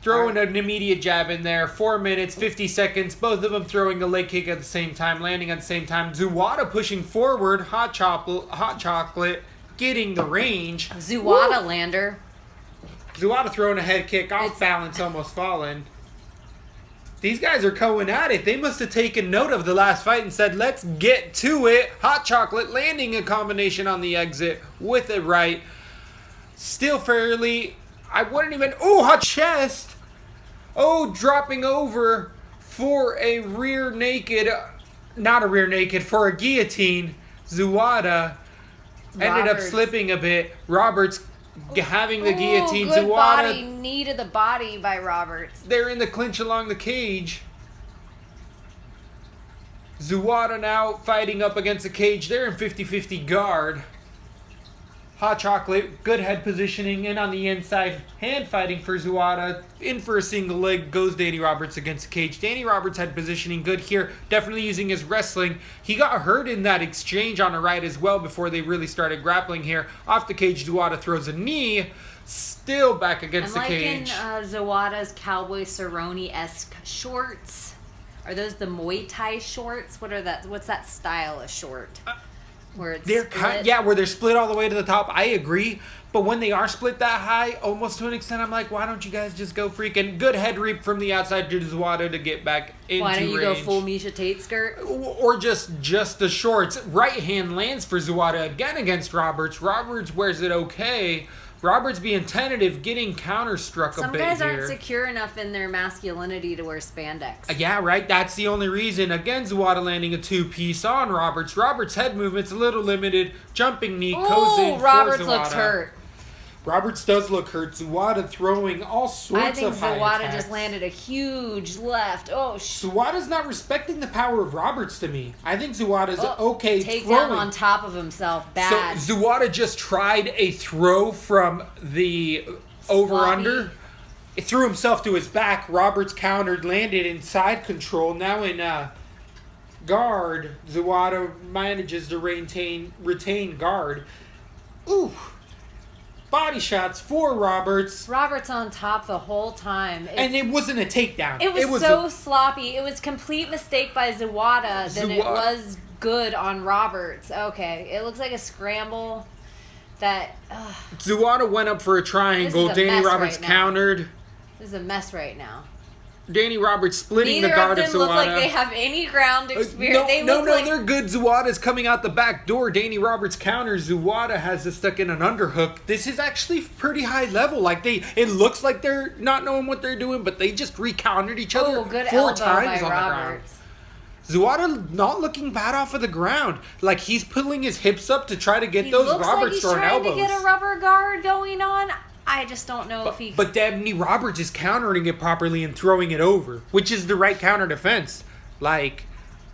throwing an immediate jab in there. 4 minutes, 50 seconds. Both of them throwing a leg kick at the same time, landing at the same time. Zuwada pushing forward. Hot chocolate getting the range. Zuwada Woo! lander. Zuwada throwing a head kick off It's- balance, almost falling. These guys are going at it. They must have taken note of the last fight and said, let's get to it. Hot chocolate landing a combination on the exit with it right. Still fairly, I wouldn't even, hot chest. Dropping over for a rear naked, not a rear naked, for a guillotine. Zuwada ended up Roberts. slipping a bit. Roberts having the guillotine. Good Zuwada, body, knee to the body by Roberts. they're in the clinch along the cage. Zuwada now fighting up against the cage. They're in 50-50 guard. Hot chocolate, good head positioning in on the inside. Hand fighting for Zuwada. In for a single leg goes Danny Roberts against the cage. Danny Roberts head positioning good here. Definitely using his wrestling. He got hurt in that exchange on the right as well before they really started grappling here. Off the cage, Zuwada throws a knee. Still back against I'm the cage. liking Zawada's Cowboy Cerrone-esque shorts. Are those the Muay Thai shorts? What's that style of short? Where it's They're split? where they're split all the way to the top. I agree. But when they are split that high, almost to an extent, I'm like, why don't you guys just go freaking good head reap from the outside to Zuwada to get back into Why don't you go range. full Misha Tate skirt? Or just the shorts. Right hand lands for Zuwada again against Roberts. Roberts wears it okay. Roberts being tentative, getting counter-struck a Some bit guys here. aren't secure enough in their masculinity to wear spandex. Yeah, right. That's the only reason. Again, Zawada landing a two-piece on Roberts. Roberts' head movement's a little limited. Jumping knee goes in Ooh, for Roberts Zawada. looks hurt. Roberts does look hurt. Zawada throwing all sorts I think of high Zawada attacks. just landed a huge left. Oh, Zawada's not respecting the power of Roberts to me. I think Zawada's okay Takedown throwing. on top of himself. Bad. So Zawada just tried a throw from the over-under. It threw himself to his back. Roberts countered, landed in side control. Now in guard, Zawada manages to retain guard. Ooh. Body shots for Roberts. Roberts on top the whole time. And it wasn't a takedown. It was so sloppy. It was complete mistake by Zawada than it was good on Roberts. Okay, it looks like a scramble that... Zawada went up for a triangle. This is a Danny mess Roberts right now. countered. This is a mess right now. Danny Roberts splitting Neither the guard of of them Zawada. look like they have any ground experience. No, they're good. Zawada's coming out the back door. Danny Roberts counters. Zawada has this stuck in an underhook. This is actually pretty high level. Like it looks like they're not knowing what they're doing, but they just recountered each other Good 4 elbow times by on the ground. Roberts. Zawada not looking bad off of the ground. Like he's pulling his hips up to try to get He those looks Roberts like he's throwing trying elbows. to get a rubber guard going on. I just don't know if he... But Danny Roberts is countering it properly and throwing it over, which is the right counter defense. Like,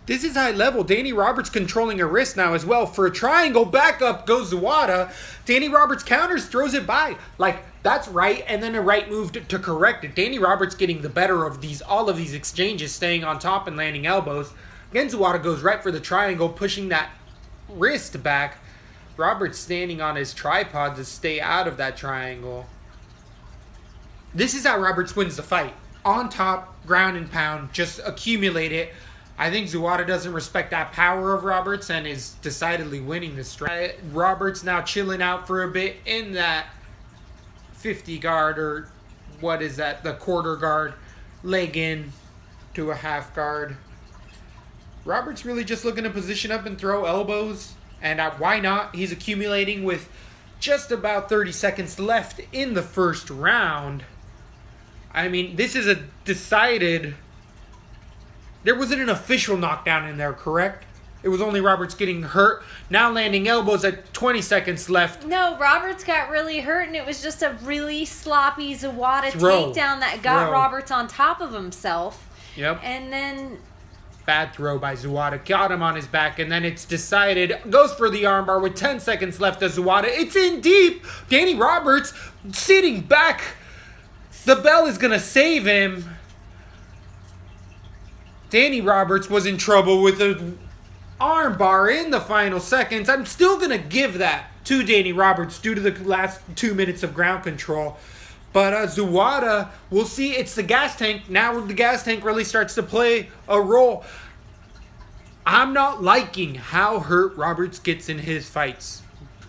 this is high level. Danny Roberts controlling a wrist now as well. For a triangle, back up goes Zawada. Danny Roberts counters, throws it by. Like, that's right, and then a right move to correct it. Danny Roberts getting the better of all of these exchanges, staying on top and landing elbows. Again, Zawada goes right for the triangle, pushing that wrist back. Roberts standing on his tripod to stay out of that triangle. This is how Roberts wins the fight. On top, ground and pound, just accumulate it. I think Zawada doesn't respect that power of Roberts and is decidedly winning this strike. Roberts now chilling out for a bit in that 50 guard, or what is that, the quarter guard, leg in to a half guard. Roberts really just looking to position up and throw elbows. And why not? He's accumulating with just about 30 seconds left in the first round. I mean, this is a decided... There wasn't an official knockdown in there, correct? It was only Roberts getting hurt. Now landing elbows at 20 seconds left. No, Roberts got really hurt, and it was just a really sloppy Zawada takedown that got Roberts on top of himself. Yep. And then... Bad throw by Zawada. Got him on his back, and then it's decided. Goes for the armbar with 10 seconds left to Zawada. It's in deep. Danny Roberts sitting back. The bell is going to save him. Danny Roberts was in trouble with an armbar in the final seconds. I'm still going to give that to Danny Roberts due to the last 2 minutes of ground control. But Zawada, we'll see. It's the gas tank. Now the gas tank really starts to play a role. I'm not liking how hurt Roberts gets in his fights.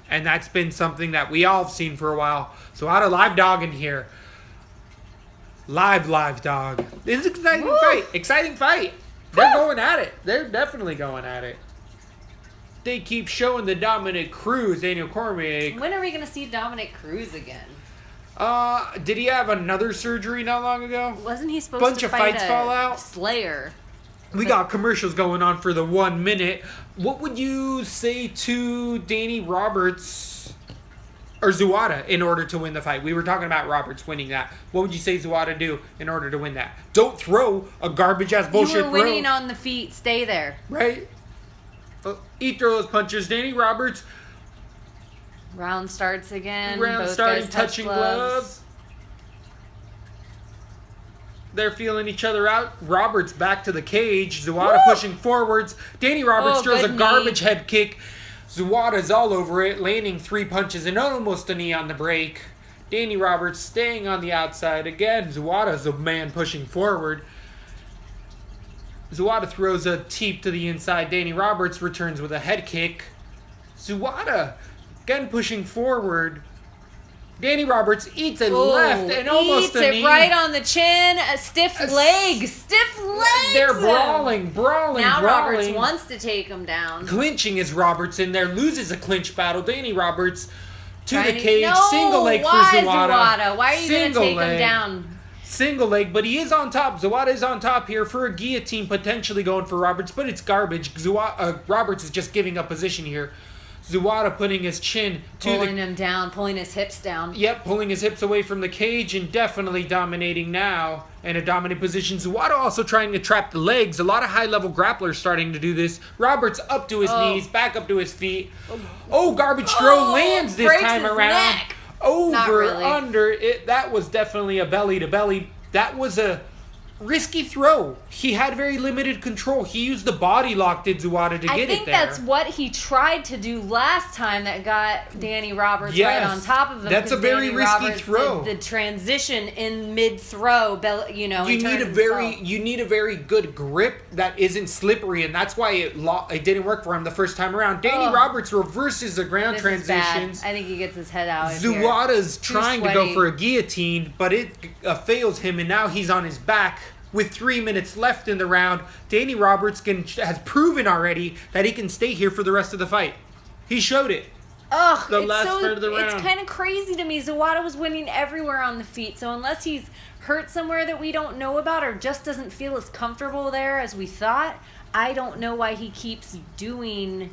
And that's been something that we all have seen for a while. So out of live dog in here. Live dog. This is an exciting fight. Exciting fight. They're going at it. They're definitely going at it. They keep showing the Dominic Cruz, Daniel Cormier. When are we going to see Dominic Cruz again? Did he have another surgery not long ago? Wasn't he supposed Bunch to of fight fights a fall out? Slayer? We got commercials going on for the 1 minute. What would you say to Danny Roberts or Zawada in order to win the fight? We were talking about Roberts winning that. What would you say Zawada do in order to win that? Don't throw a garbage ass bullshit You were winning throw. on the feet. Stay there. Right? Eat those punches. Danny Roberts. Round starts again. Round Both starting, guys touch touching gloves. They're feeling each other out. Roberts back to the cage. Zawada pushing forwards. Danny Roberts throws a good garbage knee. head kick. Zawada's all over it, landing 3 punches and almost a knee on the break. Danny Roberts staying on the outside. Again, Zawada's a man pushing forward. Zawada throws a teep to the inside. Danny Roberts returns with a head kick. Zawada again pushing forward. Danny Roberts eats a left and almost eats a it knee. right on the chin. A stiff leg. Stiff legs. They're brawling. Now Roberts wants to take him down. Clinching as Roberts in there. Loses a clinch battle. Danny Roberts to the cage. Single leg for Zawada. Why are you going to take him down? Single leg, but he is on top. Zawada is on top here for a guillotine, potentially going for Roberts, but it's garbage. Roberts is just giving up position here. Zawada putting his chin to pulling him down, pulling his hips down. Yep, pulling his hips away from the cage and definitely dominating now in a dominant position. Zawada also trying to trap the legs. A lot of high-level grapplers starting to do this. Roberts up to his knees, back up to his feet. Oh, garbage throw lands this time around. Neck. Over, really. under it. That was definitely a belly to belly. That was a risky throw. He had very limited control. He used the body lock, did Zawada, to get it there. I think that's what he tried to do last time that got Danny Roberts right on top of him. That's a very risky throw. The transition in mid-throw, you need a very good grip that isn't slippery, and that's why it didn't work for him the first time around. Danny Roberts reverses the ground transitions. I think he gets his head out. Zawada's trying to go for a guillotine, but it fails him, and now he's on his back. With 3 minutes left in the round, Danny Roberts has proven already that he can stay here for the rest of the fight. He showed it. It's kind of crazy to me. Zawada was winning everywhere on the feet, so unless he's hurt somewhere that we don't know about or just doesn't feel as comfortable there as we thought, I don't know why he keeps doing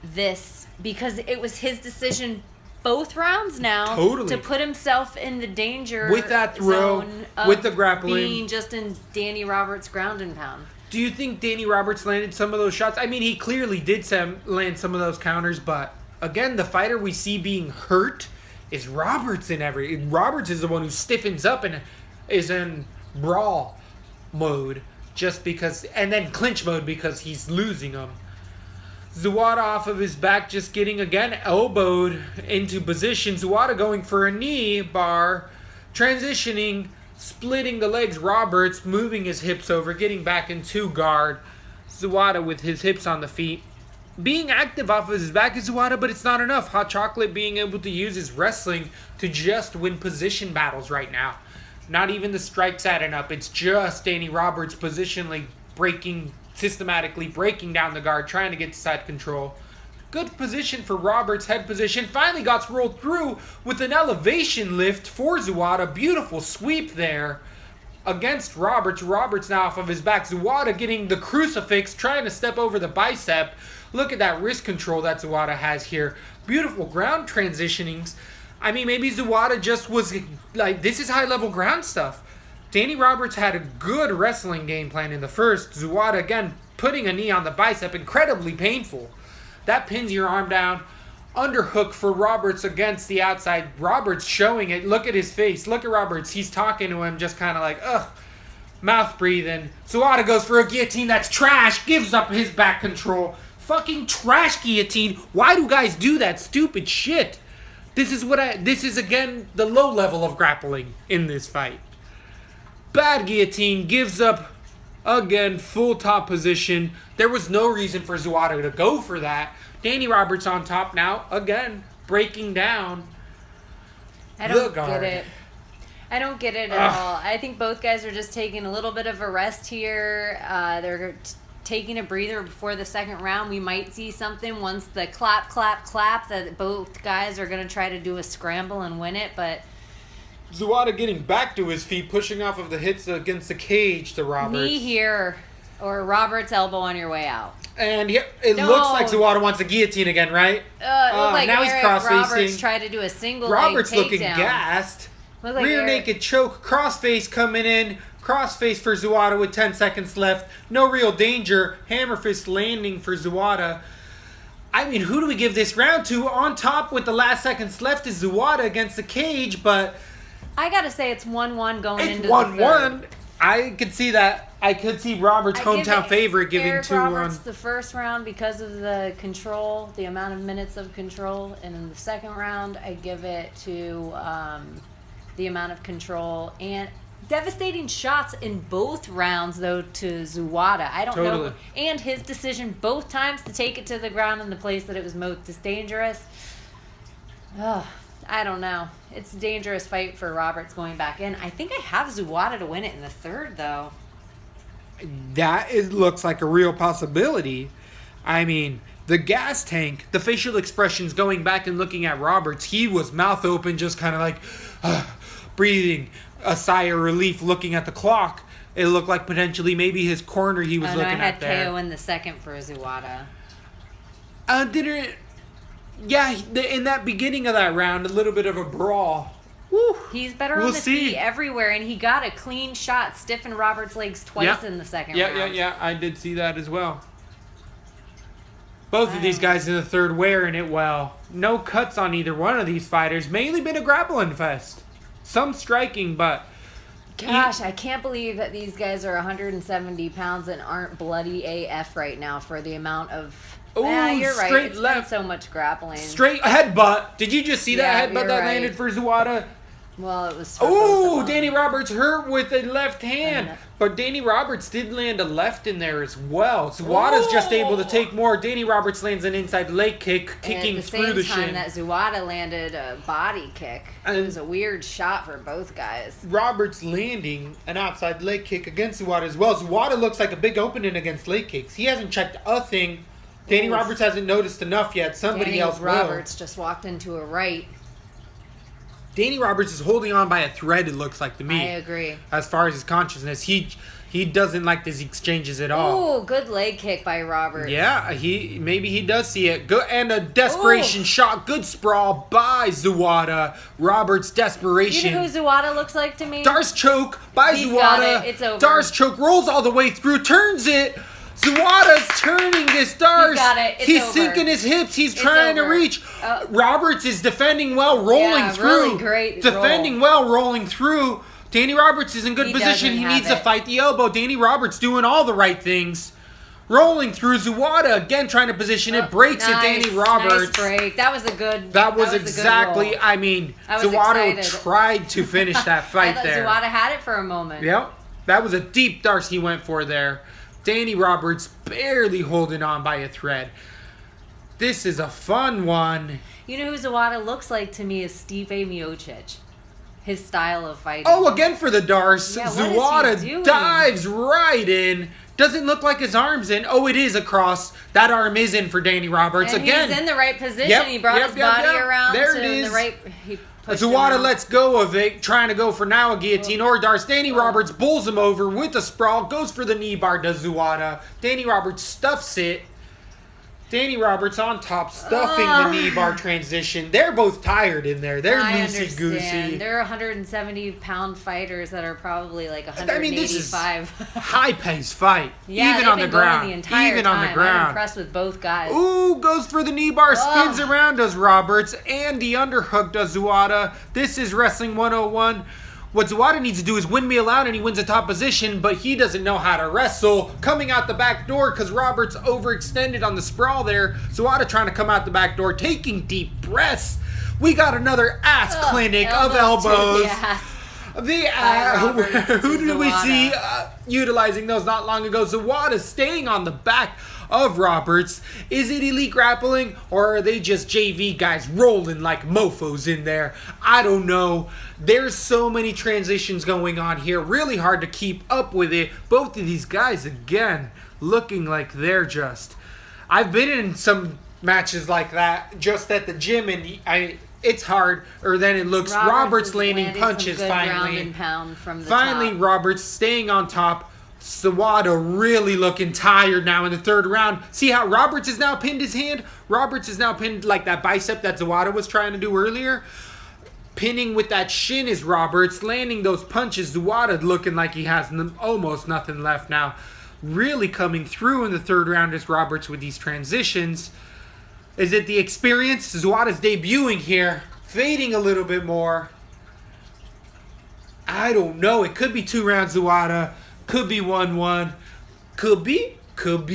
this, because it was his decision both rounds now to put himself in the danger with that throw, zone of with the grappling, being just in Danny Roberts' ground and pound. Do you think Danny Roberts landed some of those shots? I mean, he clearly did land some of those counters, but again, the fighter we see being hurt is Roberts. Roberts is the one who stiffens up and is in brawl mode and then clinch mode because he's losing them. Zawada off of his back, just getting, again, elbowed into position. Zawada going for a knee bar, transitioning, splitting the legs. Roberts moving his hips over, getting back into guard. Zawada with his hips on the feet. Being active off of his back is Zawada, but it's not enough. Hot Chocolate being able to use his wrestling to just win position battles right now. Not even the strikes adding up. It's just Danny Roberts positionally systematically breaking down the guard, trying to get side control. Good position for Roberts, head position. Finally got rolled through with an elevation lift for Zawada. Beautiful sweep there against Roberts. Roberts now off of his back. Zawada getting the crucifix, trying to step over the bicep. Look at that wrist control that Zawada has here. Beautiful ground transitionings. I mean, maybe Zawada just was like, this is high-level ground stuff. Danny Roberts had a good wrestling game plan in the first. Zawada, again, putting a knee on the bicep, incredibly painful. That pins your arm down. Underhook for Roberts against the outside. Roberts showing it. Look at his face. Look at Roberts. He's talking to him just kind of like, ugh. Mouth breathing. Zawada goes for a guillotine that's trash. Gives up his back control. Fucking trash guillotine. Why do guys do that stupid shit? This is again the low level of grappling in this fight. Bad guillotine, gives up, again, full top position. There was no reason for Zawada to go for that. Danny Roberts on top now, again, breaking down I don't get it. I don't get it at all. I think both guys are just taking a little bit of a rest here. They're taking a breather before the second round. We might see something once the clap, clap, clap that both guys are going to try to do a scramble and win it, but Zawada getting back to his feet, pushing off of the hits against the cage to Roberts. Knee here, or Roberts' elbow on your way out. And it looks like Zawada wants a guillotine again, right? Like now he's cross-facing. Roberts tried to do a single Roberts leg takedown. looking gassed. Like Rear naked choke, crossface coming in. Crossface for Zawada with 10 seconds left. No real danger. Hammer fist landing for Zawada. I mean, who do we give this round to? On top with the last seconds left is Zawada against the cage, but I gotta say it's 1-1 going into the 1-1. I could see that. I could see Roberts' hometown favorite giving Eric 2-1. Roberts the first round because of the control, the amount of minutes of control, and in the second round I give it to the amount of control and devastating shots in both rounds though to Zawada. I don't know, and his decision both times to take it to the ground in the place that it was most dangerous. I don't know. It's a dangerous fight for Roberts going back in. I think I have Zawada to win it in the third, though. Looks like a real possibility. I mean, The gas tank, the facial expressions going back and looking at Roberts, he was mouth open, just kind of like breathing a sigh of relief, looking at the clock. It looked like potentially maybe his corner he was looking at there. I had KO in the second for Zuwada. In that beginning of that round, a little bit of a brawl. Woo. He's better on the feet everywhere, and he got a clean shot, stiffened Roberts' legs twice in the second round. Yeah, I did see that as well. Both of these guys in the third wearing it well. No cuts on either one of these fighters. Mainly been a grappling fest. Some striking, but... Gosh, I can't believe that these guys are 170 pounds and aren't bloody AF right now for the amount of... Yeah, you're right. It's been so much grappling. Straight headbutt. Did you just see that headbutt that landed for Zuwada? Well, it was... Danny Roberts hurt with the left hand. But Danny Roberts did land a left in there as well. Zuwada's just able to take more. Danny Roberts lands an inside leg kick, kicking through the shin. And at the same time that Zuwada landed a body kick. It was a weird shot for both guys. Roberts landing an outside leg kick against Zuwada as well. Zuwada looks like a big opening against leg kicks. He hasn't checked a thing. Danny Roberts hasn't noticed enough yet. Somebody else will. Roberts just walked into a right. Danny Roberts is holding on by a thread, it looks like to me. I agree. As far as his consciousness, he doesn't like these exchanges at all. Ooh, good leg kick by Roberts. Yeah, maybe he does see it. Good, and a desperation shot. Good sprawl by Zuwada. Roberts' desperation. You know who Zuwada looks like to me? Darce choke by He's Zuwada. got it. It's over. Darce choke rolls all the way through, turns it. Zuwada's turning this Darce. He's got it. He's sinking his hips. He's trying to reach. Roberts is defending well, rolling through. Really great defending well, rolling through. Danny Roberts is in good position. He needs to fight the elbow. Danny Roberts doing all the right things. Rolling through. Zuwada again trying to position it. Breaks it. Danny Roberts. Nice break. That was a good. That was exactly. I mean, Zuwada tried to finish that fight there. Zuwada had it for a moment. Yep. That was a deep Darce he went for there. Danny Roberts barely holding on by a thread. This is a fun one. You know who Zuwada looks like to me is Stipe Miocic. His style of fighting. Oh, again for the Darce. Yeah, Zuwada dives right in. Doesn't look like his arm's in. Oh, it is across. That arm is in for Danny Roberts. And again. He's in the right position. He brought his body around there to it is. the right... Zuwada lets go of it, trying to go for now a guillotine or Darce. Danny Roberts bulls him over with a sprawl, goes for the knee bar, does Zuwada. Danny Roberts stuffs it. Danny Roberts on top, stuffing the knee bar transition. They're both tired in there. They're loosey-goosey. They're 170-pound fighters that are probably like 185. I mean, this is high-paced fight. Yeah, even on the ground. Even on the ground. I'm impressed with both guys. Ooh, goes for the knee bar, spins around, does Roberts, and the underhook does Zuwada. This is Wrestling 101. What Zuwada needs to do is win Meal out and he wins a top position, but he doesn't know how to wrestle. Coming out the back door because Roberts overextended on the sprawl there. Zuwada trying to come out the back door, taking deep breaths. We got another ass clinic of elbows. Who did we see utilizing those not long ago? Zuwada staying on the back of Roberts. Is it elite grappling or are they just JV guys rolling like mofos in there? I don't know. There's so many transitions going on here. Really hard to keep up with it. Both of these guys, again, looking like they're just... I've been in some matches like that just at the gym and it's hard, or then it looks Roberts landing punches finally. And pound from the finally, top. Roberts staying on top. Zuwada really looking tired now in the third round. See how Roberts has now pinned his hand? Roberts is now pinned like that bicep that Zuwada was trying to do earlier. Pinning with that shin is Roberts, landing those punches. Zuwada looking like he has almost nothing left now. Really coming through in the third round is Roberts with these transitions. Is it the experience? Zuwada's debuting here, fading a little bit more. I don't know. It could be 2 rounds Zuwada. Could be 1-1. Could be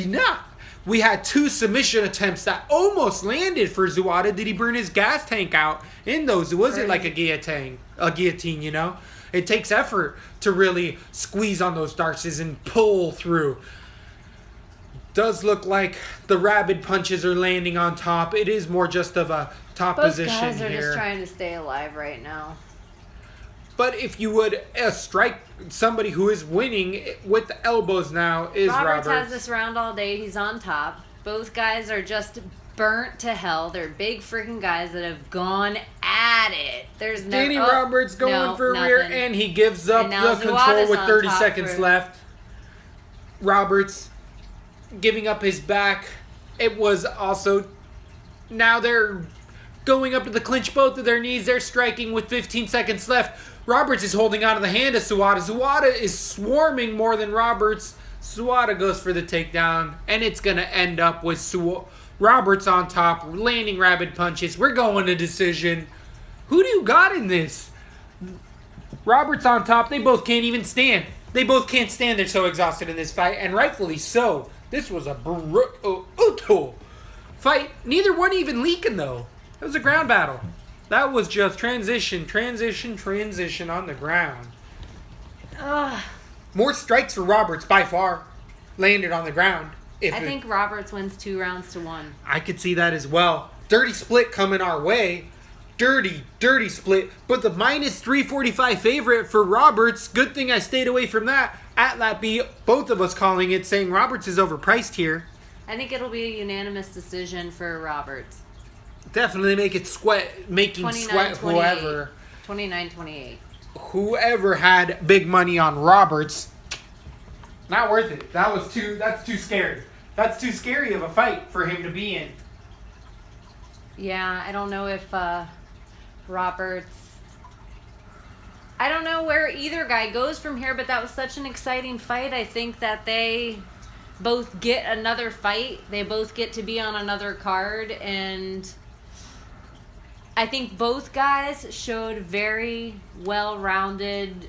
not. We had 2 submission attempts that almost landed for Zuwada. Did he burn his gas tank out in those? Was it like a guillotine? You know? It takes effort to really squeeze on those darces and pull through. Does look like the rabid punches are landing on top. It is more just of a top position here. Both guys are just trying to stay alive right now. But if you would strike somebody who is winning with the elbows now is Roberts. Roberts has this round all day. He's on top. Both guys are just burnt to hell. They're big freaking guys that have gone at it. There's no Danny Roberts going for a rear, and he gives up the control with 30 seconds left. Roberts giving up his back. It was also... Now they're going up to the clinch, both of their knees. They're striking with 15 seconds left. Roberts is holding on to the hand of Suwada. Suwada is swarming more than Roberts. Suwada goes for the takedown, and it's going to end up with Roberts on top, landing rapid punches. We're going to decision. Who do you got in this? Roberts on top. They both can't even stand. They both can't stand. They're so exhausted in this fight, and rightfully so. This was a brutal fight. Neither one even leaking, though. It was a ground battle. That was just transition on the ground. More strikes for Roberts by far landed on the ground. I think Roberts wins 2-1. I could see that as well. Dirty split coming our way. Dirty split. But the minus 345 favorite for Roberts. Good thing I stayed away from that. At LaTB, both of us calling it, saying Roberts is overpriced here. I think it'll be a unanimous decision for Roberts. Definitely making sweat whoever. 29-28. Whoever had big money on Roberts. Not worth it. That's too scary. That's too scary of a fight for him to be in. Yeah, I don't know if Roberts... I don't know where either guy goes from here, but that was such an exciting fight. I think that they both get another fight. They both get to be on another card, and I think both guys showed very well-rounded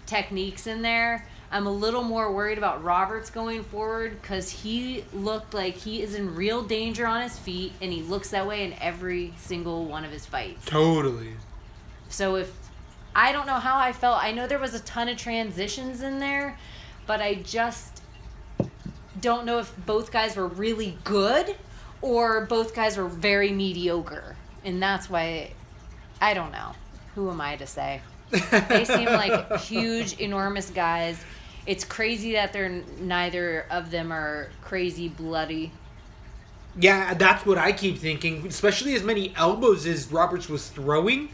techniques in there. I'm a little more worried about Roberts going forward because he looked like he is in real danger on his feet, and he looks that way in every single one of his fights. Totally. So I don't know how I felt. I know there was a ton of transitions in there, but I just don't know if both guys were really good or both guys were very mediocre. And that's why, I don't know. Who am I to say? They seem like huge, enormous guys. It's crazy that neither of them are crazy bloody. Yeah, that's what I keep thinking. Especially as many elbows as Roberts was throwing.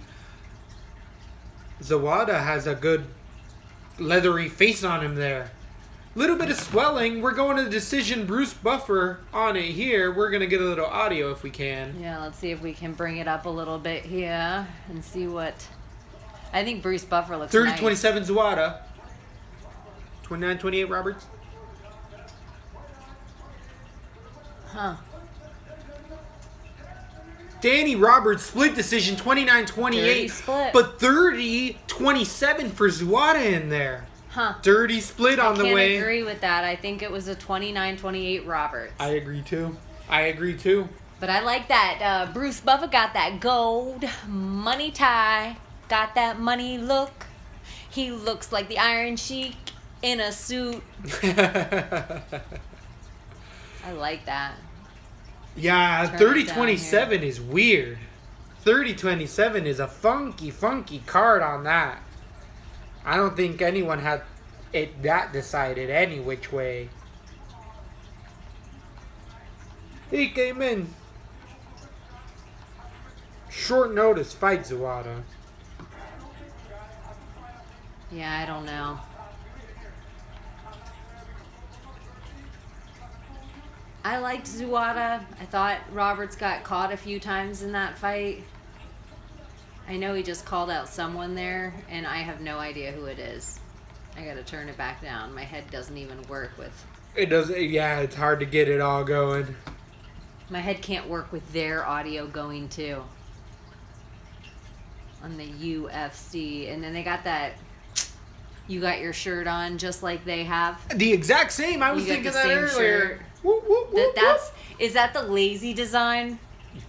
Zawada has a good leathery face on him there. Little bit of swelling. We're going to the decision. Bruce Buffer on it here. We're going to get a little audio if we can. Yeah, let's see if we can bring it up a little bit here and see what... I think Bruce Buffer looks 30-27 Zawada. 29-28 Roberts. Huh. Danny Roberts split decision 29-28. Split. But 30-27 for Zawada in there. Huh. Dirty split on the way. I can't agree with that. I think it was a 29-28 Roberts. I agree too. But I like that. Bruce Buffer got that gold money tie. Got that money look. He looks like the Iron Sheik in a suit. I like that. Yeah, 30-27 is weird. 30-27 is a funky card on that. I don't think anyone had it that decided any which way. He came in. Short notice fight, Zawada. Yeah, I don't know. I liked Zawada. I thought Roberts got caught a few times in that fight. I know he just called out someone there, and I have no idea who it is. I gotta turn it back down. My head doesn't even work with... It doesn't, yeah, it's hard to get it all going. My head can't work with their audio going, too. On the UFC. And then they got that... You got your shirt on just like they have. The exact same. I was thinking that earlier. Whoop, whoop, whoop, Is that the lazy design?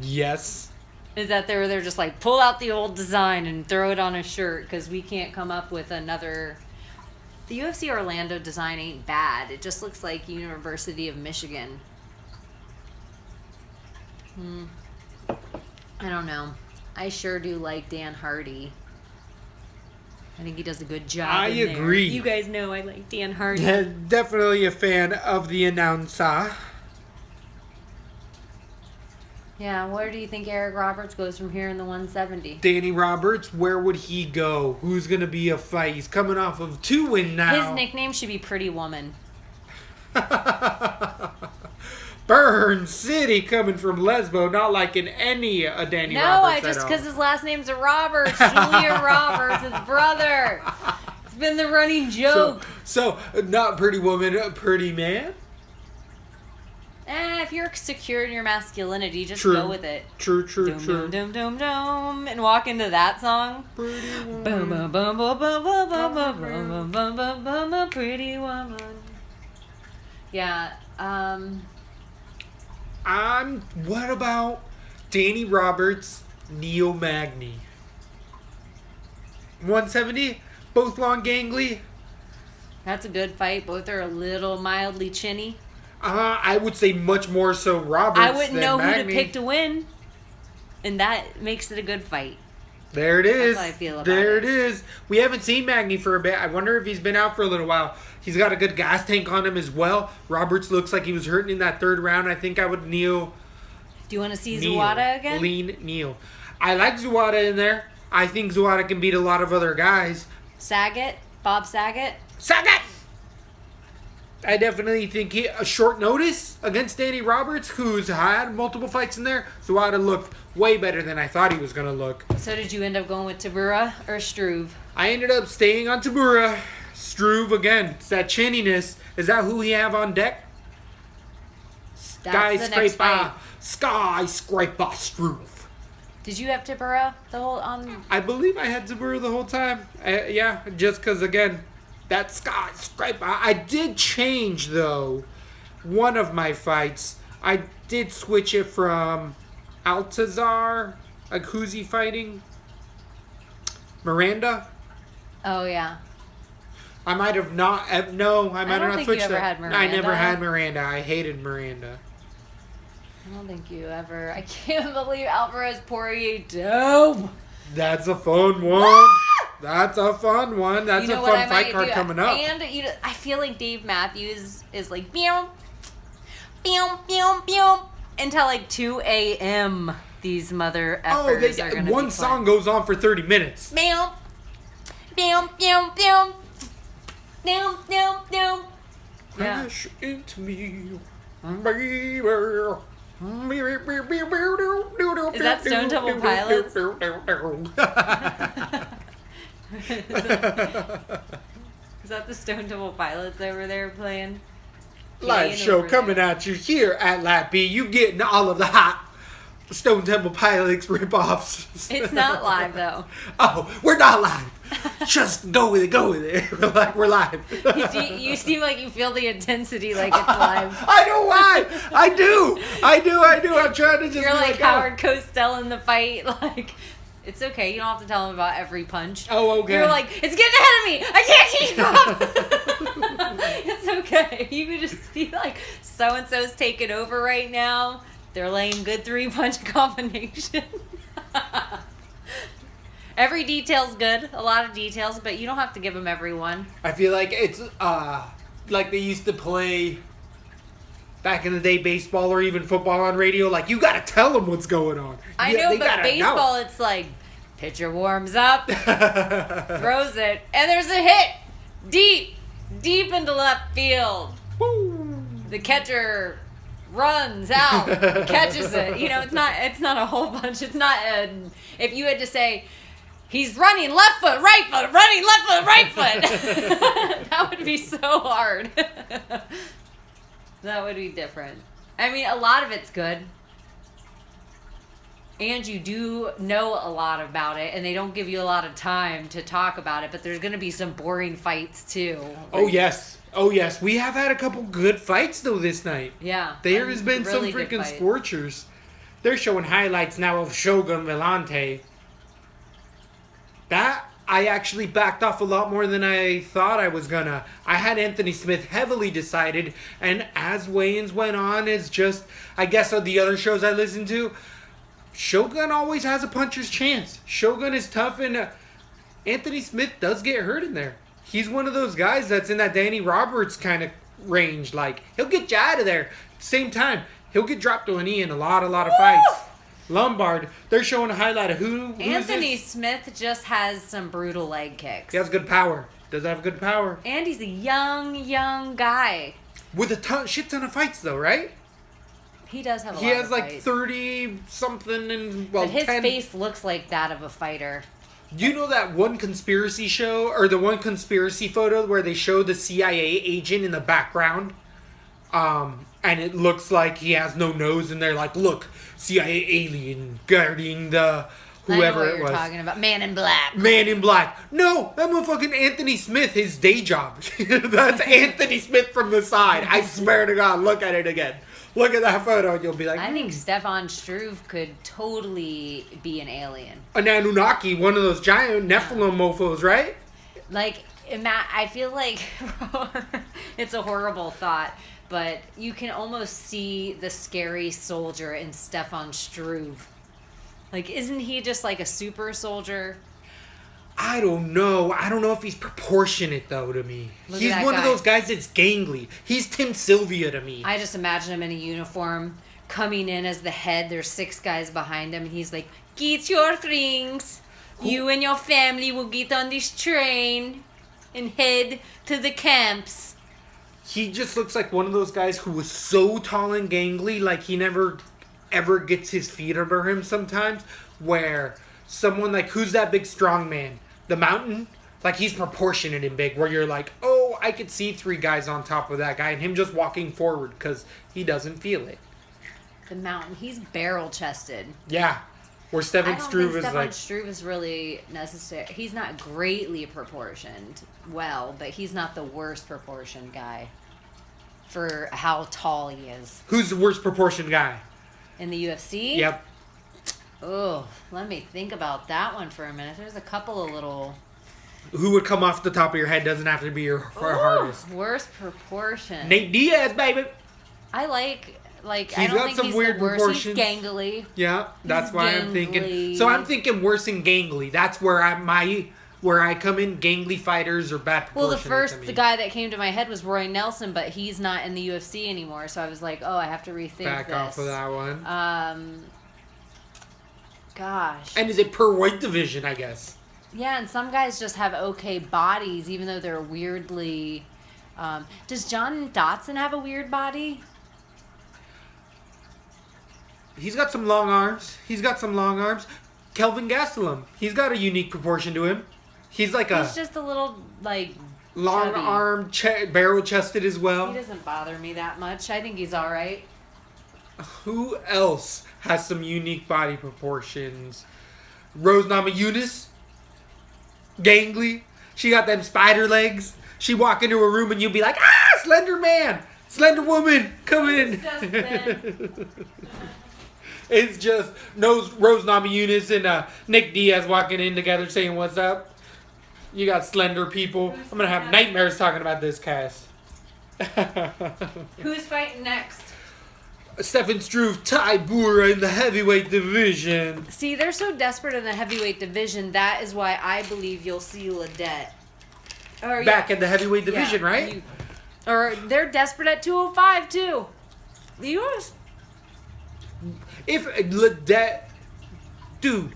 Yes. Is that they're just like, pull out the old design and throw it on a shirt because we can't come up with another... The UFC Orlando design ain't bad. It just looks like University of Michigan. I don't know. I sure do like Dan Hardy. I think he does a good job. I agree. You guys know I like Dan Hardy. Definitely a fan of the announcer. Yeah, where do you think Eric Roberts goes from here in the 170? Danny Roberts, where would he go? Who's going to be a fight? He's coming off of 2 wins now. His nickname should be Pretty Woman. Burn City coming from Lesbo, not liking any Danny Roberts. No, just because his last name's Roberts. Julia Roberts, his brother. It's been the running joke. So not Pretty Woman, Pretty Man? If you're secure in your masculinity, just True. go with it. True. Dum, dum, dum, dum, and walk into that song. Pretty Woman. Boom, boom, boom, boom, boom, boom, boom, boom, boom, boom, boom, boom, boom, Pretty Woman. Yeah, What about Danny Roberts, Neo Magny? 170, both long gangly. that's a good fight. Both are a little mildly chinny. I would say much more so Roberts. I wouldn't than know who to Magny. pick to win, and that makes it a good fight. There it is. That's how I feel about there it. it is. We haven't seen Magny for a bit. I wonder if he's been out for a little while. He's got a good gas tank on him as well. Roberts looks like he was hurting in that 3rd round. I think I would kneel. Do you want to see Kneel. Zawada again? Lean kneel. I like Zawada in there. I think Zawada can beat a lot of other guys. Saget? Bob Saget? Sagat! I definitely think a short notice against Danny Roberts, who's had multiple fights in there. Zawada looked way better than I thought he was going to look. So did you end up going with Tabura or Struve? I ended up staying on Tabura. Struve again. It's that chinniness. Is that who we have on deck? That's the next fight. Skyscraper Struve. Did you have Tabura the whole on? I believe I had Tabura the whole time. Yeah, just because, again, that skyscraper. I did change, though, one of my fights. I did switch it from Altazar, like who's he fighting? Miranda? Oh yeah. I might have not. No, I might have don't not think you switched ever that. had I never Miranda. had Miranda. I hated Miranda. I don't think you ever. I can't believe Alvarez Poirier. Dope. That's a fun one. That's a fun one. That's You know a what fun I fight might card do? coming up. And I feel like Dave Matthews is like meow, meow, meow, meow until like 2 a.m. These mother effers are gonna one be song playing. goes on for 30 minutes. Meow, meow, meow, meow, meow, meow, meow. Yeah. Crash into me, baby. Is that Stone Temple Pilots? Is that the Stone Temple Pilots over there playing? Live Playing show over coming there. at you here at LATB. You getting all of the hot Stone Temple Pilots ripoffs. It's not live though. Oh, we're not live. Just go with it. Go with it. We're live. You seem like you feel the intensity like it's live. I know why. I do. I'm trying to just. You're be like oh. Howard Cosell in the fight. Like, it's okay. You don't have to tell him about every punch. Oh, okay. You're like, it's getting ahead of me. I can't keep up. It's okay. You can just be like, so and so's taking over right now. They're laying good 3-punch combination. Every detail's good. A lot of details, but you don't have to give them every one. I feel like it's like they used to play back in the day baseball or even football on radio. Like, you gotta tell them what's going on. I Yeah, know, they but gotta baseball, know. it's like, pitcher warms up, throws it, and there's a hit deep into left field. Woo. The catcher runs out, catches it. You know, it's not a whole bunch. It's not if you had to say, he's running left foot, right foot, running left foot, right foot. That would be so hard. That would be different. I mean, a lot of it's good. And you do know a lot about it, and they don't give you a lot of time to talk about it, but there's going to be some boring fights, too. Oh, yes. We have had a couple good fights, though, this night. Yeah. There has been really some good freaking fight. scorchers. They're showing highlights now of Shogun Vellante. That, I actually backed off a lot more than I thought I was gonna. I had Anthony Smith heavily decided, and as weigh-ins went on, it's just, I guess on the other shows I listened to, Shogun always has a puncher's chance. Shogun is tough, and Anthony Smith does get hurt in there. He's one of those guys that's in that Danny Roberts kind of range. Like, he'll get you out of there. At the same time, he'll get dropped to a knee in a lot of fights. Lombard. They're showing a highlight of who Anthony is this? Smith just has some brutal leg kicks. He has good power. Does have good power. And he's a young guy. With a shit ton of fights, though, right? He does have a lot He has of like fights. 30 something and But his 10. face looks like that of a fighter. You know that one conspiracy show or the one conspiracy photo where they show the CIA agent in the background, and it looks like he has no nose, and they're like, "Look, CIA alien guarding the whoever I know what it you're was." talking about. Man in Black. Man in Black. No, that motherfucking Anthony Smith, his day job. That's Anthony Smith from the side. I swear to God, look at it again. Look at that photo and you'll be like, I think Stefan Struve could totally be an alien. an Anunnaki, one of those giant Nephilim mofos, right? Like, I feel like it's a horrible thought, but you can almost see the scary soldier in Stefan Struve. Like, isn't he just like a super soldier? I don't know. I don't know if he's proportionate, though, to me. Look He's at that one of guy. those guys that's gangly. He's Tim Sylvia to me. I just imagine him in a uniform coming in as the head. There's 6 guys behind him, and he's like, "Get your things. You and your family will get on this train and head to the camps." He just looks like one of those guys who was so tall and gangly, like he never ever gets his feet under him sometimes, where someone like, who's that big strong man? The Mountain? Like, he's proportionate and big, where you're like, oh, I could see 3 guys on top of that guy, and him just walking forward because he doesn't feel it. The Mountain. He's barrel-chested. Yeah. Where I Stefan don't Struve think is Stefan like, Struve is really necessary. He's not greatly proportioned well, but he's not the worst proportioned guy for how tall he is. who's the worst proportioned guy? In the UFC? Yep. Oh, let me think about that one for a minute. There's a couple of little... Who would come off the top of your head doesn't have to be your hardest. Worst proportion. Nate Diaz, baby. I like I He's don't got think some he's weird the worst. proportions. He's gangly. Yeah, that's why I'm thinking. gangly. So I'm thinking worse and gangly. That's where where I come in. Gangly fighters are bad Well, the proportionate first to me. the guy that came to my head was Roy Nelson, but he's not in the UFC anymore. So I was like, oh, I have to rethink Back this. off of that one. Gosh. And is it per weight division, I guess? Yeah, and some guys just have okay bodies, even though they're weirdly... does John Dotson have a weird body? He's got some long arms. Kelvin Gastelum, he's got a unique proportion to him. He's like He's just a little, like, long chubby. arm, barrel chested as He well. doesn't bother me that much. I think he's all right. Who else has some unique body proportions? Rose Namajunas, gangly. She got them spider legs. She walk into a room and you'll be like, ah, Slender Man, Slender Woman, come in. It's just Rose Namajunas and Nick Diaz walking in together saying, what's up? You got slender people. I'm going to have nightmares talking about this cast. Who's fighting next? Stefan Struve, Ty Bura in the heavyweight division. See, they're so desperate in the heavyweight division. That is why I believe you'll see Ledette. Or, Back in the heavyweight division, right? Or they're desperate at 205 too. The US. If Ledette, dude,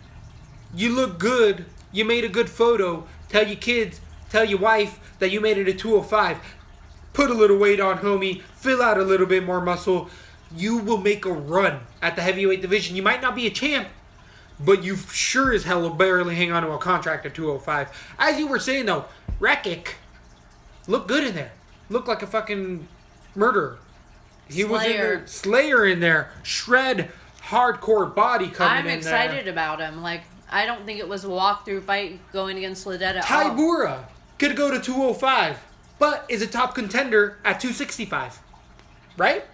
you look good. You made a good photo. Tell your kids, tell your wife that you made it at 205. Put a little weight on, homie. Fill out a little bit more muscle. You will make a run at the heavyweight division. You might not be a champ, but you sure as hell will barely hang on to a contract at 205. As you were saying, though, Rakic looked good in there. Looked like a fucking murderer. He was in there. Slayer in there. Shred, hardcore body coming in there. I'm excited about him. Like, I don't think it was a walkthrough fight going against Ledette at Ty all. Bura could go to 205, but is a top contender at 265. Right?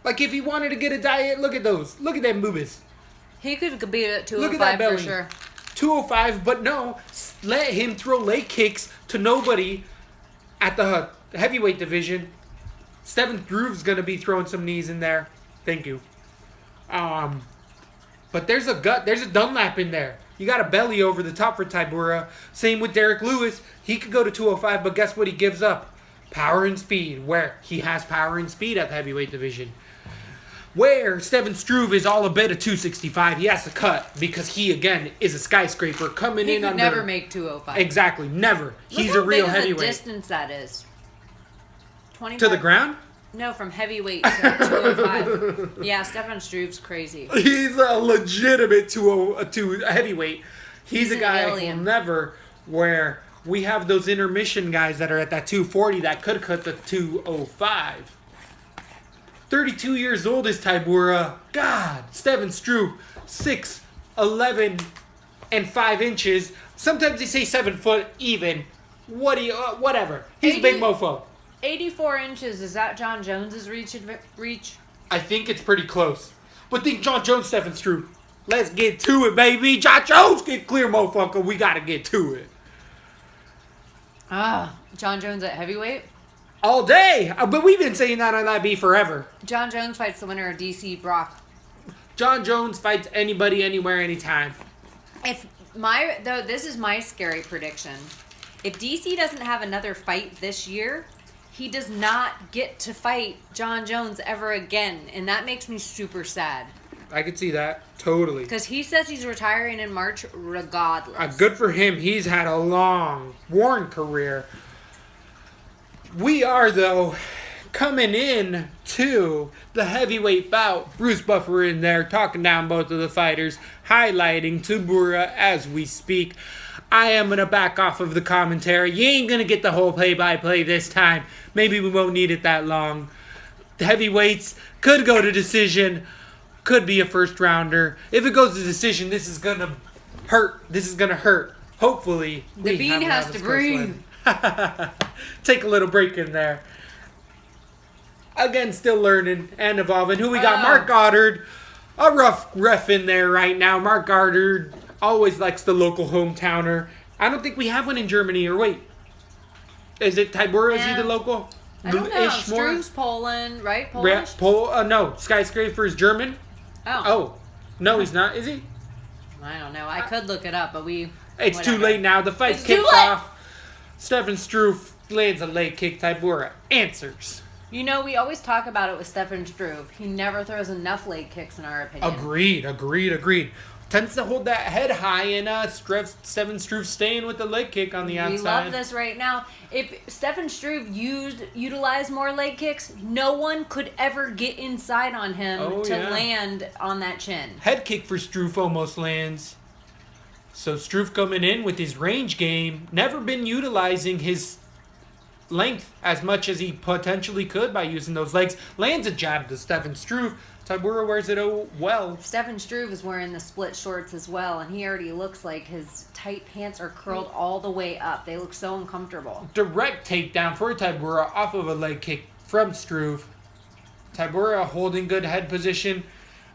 Like, if he wanted to get a diet, look at those. Look at them boobies. He could be at Look at that 205 belly. for sure. 205, but no, let him throw leg kicks to nobody at the heavyweight division. Stephen Groove's going to be throwing some knees in there. Thank you. But there's a Dunlap in there. You got a belly over the top for Tybura. Same with Derek Lewis. He could go to 205, but guess what he gives up? Power and speed, where he has power and speed at the heavyweight division. Where Steven Struve is all a bit of 265, he has to cut because he, again, is a skyscraper coming He in could under... never make 205. Exactly, never. He's Look a real how big of heavyweight. the distance that is. 25? To the ground? No, from heavyweight to 205. Yeah, Stefan Struve's crazy. He's a legitimate to a heavyweight. He's a an guy who will alien. never, where we have those intermission guys that are at that 240 that could cut the 205. 32 years old is Tybura. God, Steven Struve, 6'11" and 5 inches. Sometimes they say 7 foot even. What do you? Whatever. He's a big mofo. 84 inches, is that John Jones's reach? I think it's pretty close. But think John Jones, Stefan Struve. Let's get to it, baby. John Jones, get clear, motherfucker. We got to get to it. John Jones at heavyweight? All day. But we've been saying that on LIVE for John Jones fights the winner of DC Brock. John Jones fights anybody, anywhere, anytime. This is my scary prediction. If DC doesn't have another fight this year, he does not get to fight John Jones ever again. And that makes me super sad. I could see that. Totally. Because he says he's retiring in March regardless. Good for him. He's had a long, worn career. We are, though, coming in to the heavyweight bout. Bruce Buffer in there talking down both of the fighters, highlighting Tybura as we speak. I am going to back off of the commentary. You ain't going to get the whole play-by-play this time. Maybe we won't need it that long. The heavyweights could go to decision. Could be a first rounder. If it goes to decision, this is going to hurt. Hopefully. The Bean has to breathe. Take a little break in there. Again, still learning and evolving. Who we got? Mark Goddard. A rough ref in there right now. Mark Goddard always likes the local hometowner. I don't think we have one in Germany. Or wait. Is it Tybura? Is he the local? I don't know. Ish more? Struve's Poland, right? Polish? No. Skyscraper is German. Oh. No, he's not. Is he? I don't know. I could look it up, but It's too late now. The fight's It's too kicked late. off. Stefan Struve lands a leg kick. Tybura answers. You know, we always talk about it with Stefan Struve. He never throws enough leg kicks, in our opinion. Agreed. Tends to hold that head high, and Stefan Struve staying with the leg kick on the outside. We love this right now. If Stefan Struve utilized more leg kicks, no one could ever get inside on him land on that chin. Head kick for Struve almost lands. So Struve coming in with his range game, never been utilizing his length as much as he potentially could by using those legs. Lands a jab to Stefan Struve. Tybura wears it well. Stefan Struve is wearing the split shorts as well, and he already looks like his tight pants are curled all the way up. They look so uncomfortable. Direct takedown for Tybura off of a leg kick from Struve. Tybura holding good head position.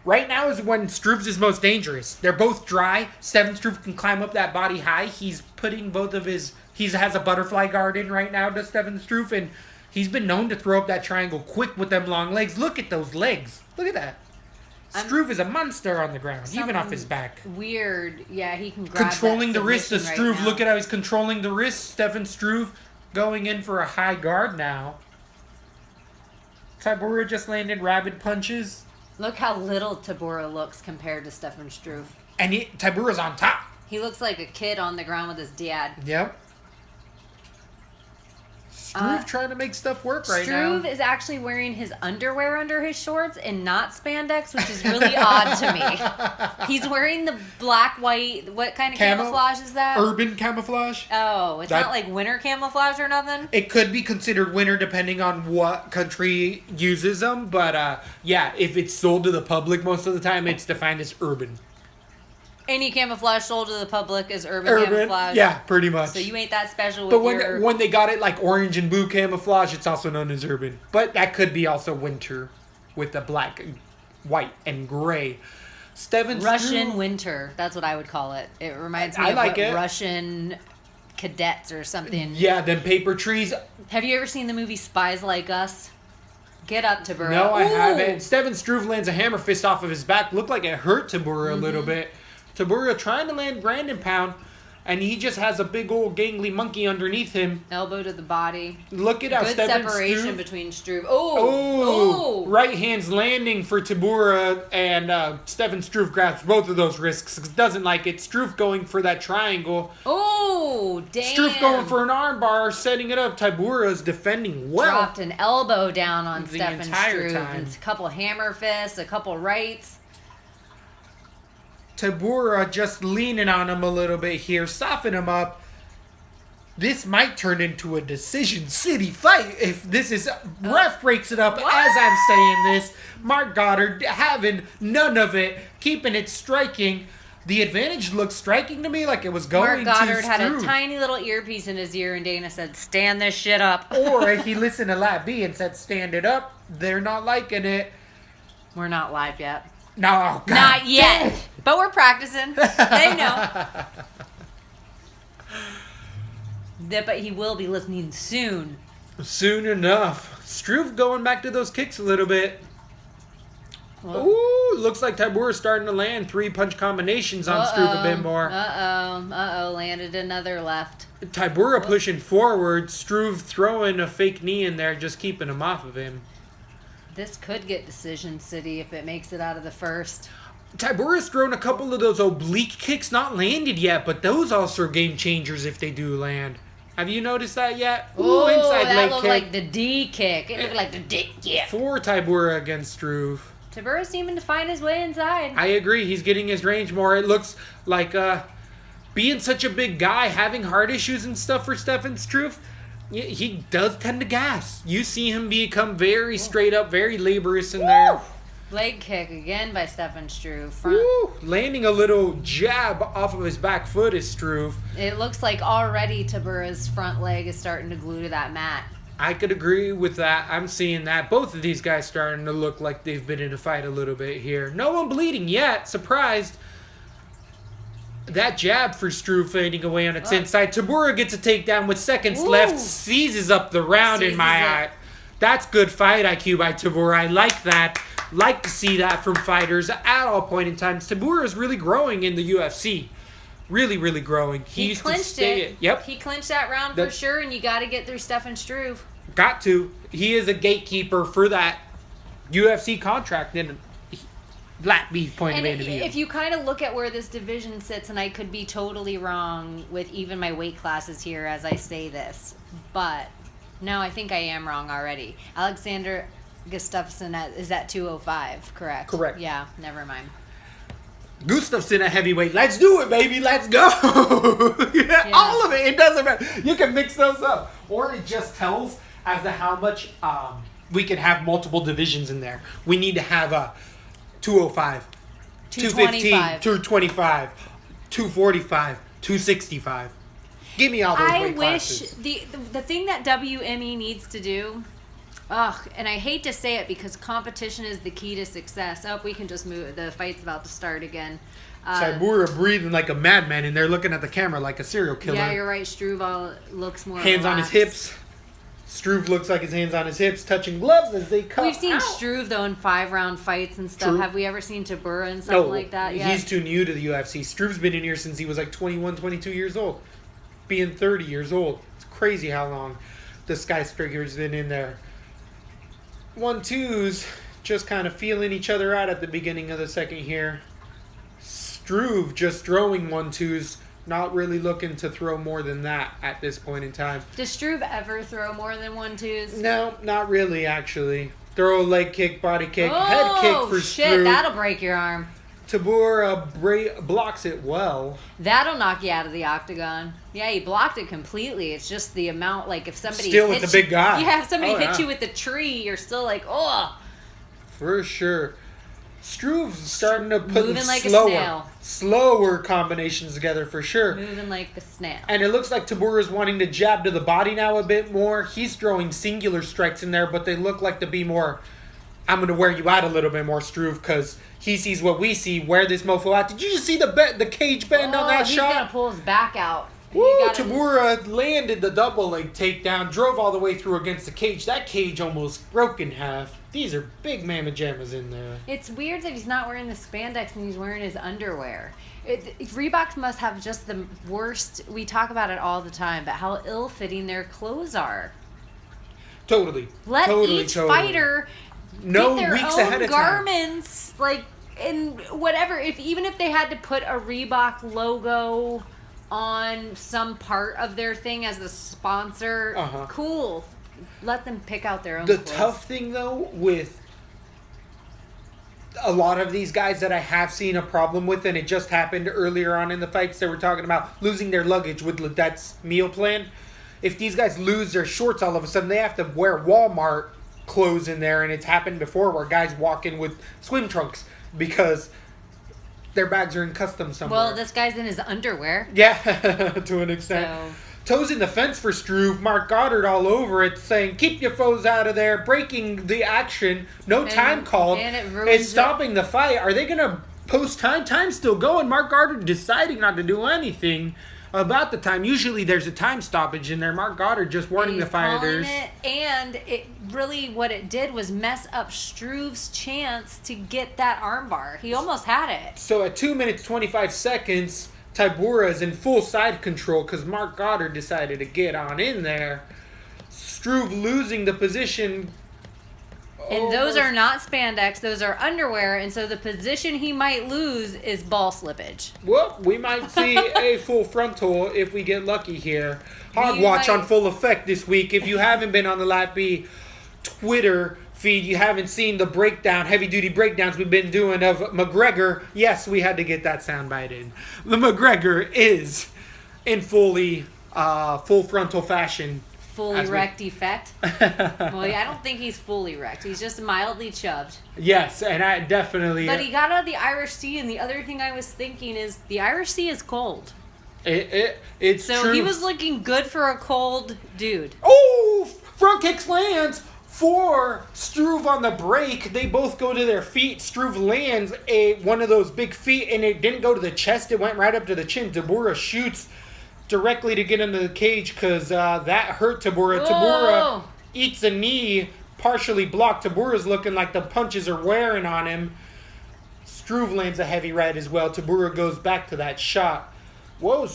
Right now is when Struve's is most dangerous. They're both dry. Stefan Struve can climb up that body high. He's putting both of his... He has a butterfly guard in right now to Stefan Struve, and he's been known to throw up that triangle quick with them long legs. Look at those legs. Look at that. Struve is a monster on the ground, even off his back. Weird. Yeah, he can grab Controlling that the wrist of submission right Struve. now. Look at how he's controlling the wrist. Stefan Struve going in for a high guard now. Tybura just landed rabid punches. Look how little Tybura looks compared to Stefan Struve. And Tybura's on top. He looks like a kid on the ground with his dad. Yep. Struve trying to make stuff work right now. Struve is actually wearing his underwear under his shorts and not spandex, which is really odd to me. He's wearing the black, white, what kind of camouflage is that? Urban camouflage. Oh, it's not like winter camouflage or nothing? It could be considered winter depending on what country uses them, but yeah, if it's sold to the public most of the time, it's defined as urban. Any camouflage sold to the public is urban camouflage. Yeah, pretty much. So you ain't that special with But when they got it like orange and blue camouflage, it's also known as urban. But that could be also winter with the black, white, and gray. Russian winter. That's what I would call it. It reminds me of Russian cadets or something. Yeah, them paper trees. Have you ever seen the movie Spies Like Us? Get up, Tybura. No, I haven't. Stefan Struve lands a hammer fist off of his back. Looked like it hurt Tybura a little bit. Tybura trying to land ground and pound. and he just has a big old gangly monkey underneath him. Elbow to the body. Look at how Good Stefan separation Struve... between Struve. Oh, right hand's landing for Tybura, and Stefan Struve grabs both of those wrists. Doesn't like it. Struve going for that triangle. Oh, damn. Struve going for an armbar, setting it up. Tybura's defending well. Dropped an elbow down on The Stefan entire Struve. time. And a couple hammer fists, a couple rights. Tybura just leaning on him a little bit here, soften him up. This might turn into a Decision City fight if this is... Ref breaks it up as I'm saying this. Mark Goddard having none of it, keeping it striking. The advantage looks striking to me like it was going Mark to Goddard had a Struve. tiny little earpiece in his ear, and Dana said, "Stand this shit up." Or he listened to LaTB and said, "Stand it up." They're not liking it. We're not live yet. No, God. Not yet. But we're practicing. They know. But he will be listening soon. Soon enough. Struve going back to those kicks a little bit. Well, Ooh, looks like Tybura's starting to land 3-punch combinations on Struve a bit more. Landed another left. Tybura pushing forward, Struve throwing a fake knee in there, just keeping him off of him. This could get Decision City if it makes it out of the first. Tybura's thrown a couple of those oblique kicks, not landed yet, but those also are game changers if they do land. Have you noticed that yet? Ooh, inside that leg looked kick. like the D kick. It looked like the D kick. For Tybura against Struve. Tybura's seeming to find his way inside. I agree. He's getting his range more. It looks like being such a big guy, having heart issues and stuff for Stefan Struve, he does tend to gas. You see him become very straight up, very laborious in there. Leg kick again by Stefan Struve. Front. Woo! Landing a little jab off of his back foot is Struve. It looks like already Tybura's front leg is starting to glue to that mat. I could agree with that. I'm seeing that. Both of these guys starting to look like they've been in a fight a little bit here. No one bleeding yet. Surprised. That jab for Struve fading away on its inside. Tybura gets a takedown with seconds left. Seizes up the round in my eye. That's good fight IQ by Tybura. I like that. Like to see that from fighters at all point in times. Tybura is really growing in the UFC. Really, really growing. He used clinched to stay it. Yep. He clinched that round for sure, and you got to get through Stefan Struve. Got to. He is a gatekeeper for that UFC contract in LaTB's point of view. If you kind of look at where this division sits, and I could be totally wrong with even my weight classes here as I say this, but no, I think I am wrong already. Alexander Gustafsson is at 205, correct? Correct. Yeah, never mind. Gustafsson at heavyweight. Let's do it, baby. Let's go. Yeah. All of it. It doesn't matter. You can mix those up. Or it just tells as to how much we can have multiple divisions in there. We need to have a 205, 215, 225, 245, 265. Give me all those weight classes. The thing that WME needs to do, and I hate to say it because competition is the key to success. Oh, we can just move. The fight's about to start again. Tybura breathing like a madman, and they're looking at the camera like a serial killer. Yeah, you're right. Struve looks more hands relaxed. on his hips. Struve looks like his hands on his hips, touching gloves as they come. We've seen out. Struve though in 5-round fights and stuff. True. Have we ever seen Tybura in something like that yet? He's too new to the UFC. Struve's been in here since he was like 21, 22 years old. Being 30 years old. It's crazy how long the skyscraper's been in there. 1-2s, just kind of feeling each other out at the beginning of the second here. Struve just throwing 1-2s, not really looking to throw more than that at this point in time. Does Struve ever throw more than 1-2s? No, not really, actually. Throw a leg kick, body kick, head kick for shit, Struve. that'll break your arm. Tybura blocks it well. That'll knock you out of the octagon. Yeah, he blocked it completely. It's just the amount, like if somebody Still hits with the big guy. Yeah, if somebody hits yeah. you with the tree, you're still like, oh. For sure. Struve's starting to put Moving like a snail. slower combinations together for sure. Moving like a snail. And it looks like Tybura's wanting to jab to the body now a bit more. He's throwing singular strikes in there, but they look like to be more, I'm going to wear you out a little bit more, Struve, because he sees what we see. Wear this mofo out. Did you just see the cage bend on that he's shot? He's going to pull his back out. Woo! Tybura landed the double leg takedown, drove all the way through against the cage. That cage almost broke in half. These are big mamma jammas in there. It's weird that he's not wearing the spandex and he's wearing his underwear. Reebok must have just the worst. We talk about it all the time, but how ill-fitting their clothes are. Totally. Let each fighter know get their weeks own ahead of garments, like in whatever. Even if they had to put a Reebok logo on some part of their thing as the sponsor, cool. Let them pick out their own. The clothes. tough thing though with a lot of these guys that I have seen a problem with, and it just happened earlier on in the fights, they were talking about losing their luggage with Ledette's meal plan. If these guys lose their shorts all of a sudden, they have to wear Walmart clothes in there, and it's happened before where guys walk in with swim trunks because their bags are in custom somewhere. Well, this guy's in his underwear. Yeah, to an extent. So. Toes in the fence for Struve. Mark Goddard all over it, saying, keep your foes out of there, breaking the action. No time called. And it's stopping the fight. Are they going to post time? Time's still going. Mark Goddard deciding not to do anything about the time. Usually there's a time stoppage in there. Mark Goddard just warning the fighters. And it really, what it did was mess up Struve's chance to get that armbar. He almost had it. So at 2 minutes, 25 seconds... Tybura is in full side control because Mark Goddard decided to get on in there. Struve losing the position. And those are not spandex. Those are underwear. And so the position he might lose is ball slippage. Well, we might see a full frontal if we get lucky here. Hogwatch on full effect this week. If you haven't been on the LATB Twitter feed, you haven't seen the breakdown, heavy-duty breakdowns we've been doing of McGregor. Yes, we had to get that soundbite in. The McGregor is in full frontal fashion. Fully wrecked effect? Well, yeah, I don't think he's fully wrecked. He's just mildly chubbed. Yes, and I definitely... But he got out of the Irish Sea, and the other thing I was thinking is the Irish Sea is cold. It's so true. He was looking good for a cold dude. Oh! Front kicks lands! For Struve on the break, they both go to their feet. Struve lands one of those big feet, and it didn't go to the chest. It went right up to the chin. Tybura shoots directly to get into the cage because that hurt Tybura. Tybura eats a knee, partially blocked. Tybura's looking like the punches are wearing on him. Struve lands a heavy right as well. Tybura goes back to that shot. Whoa,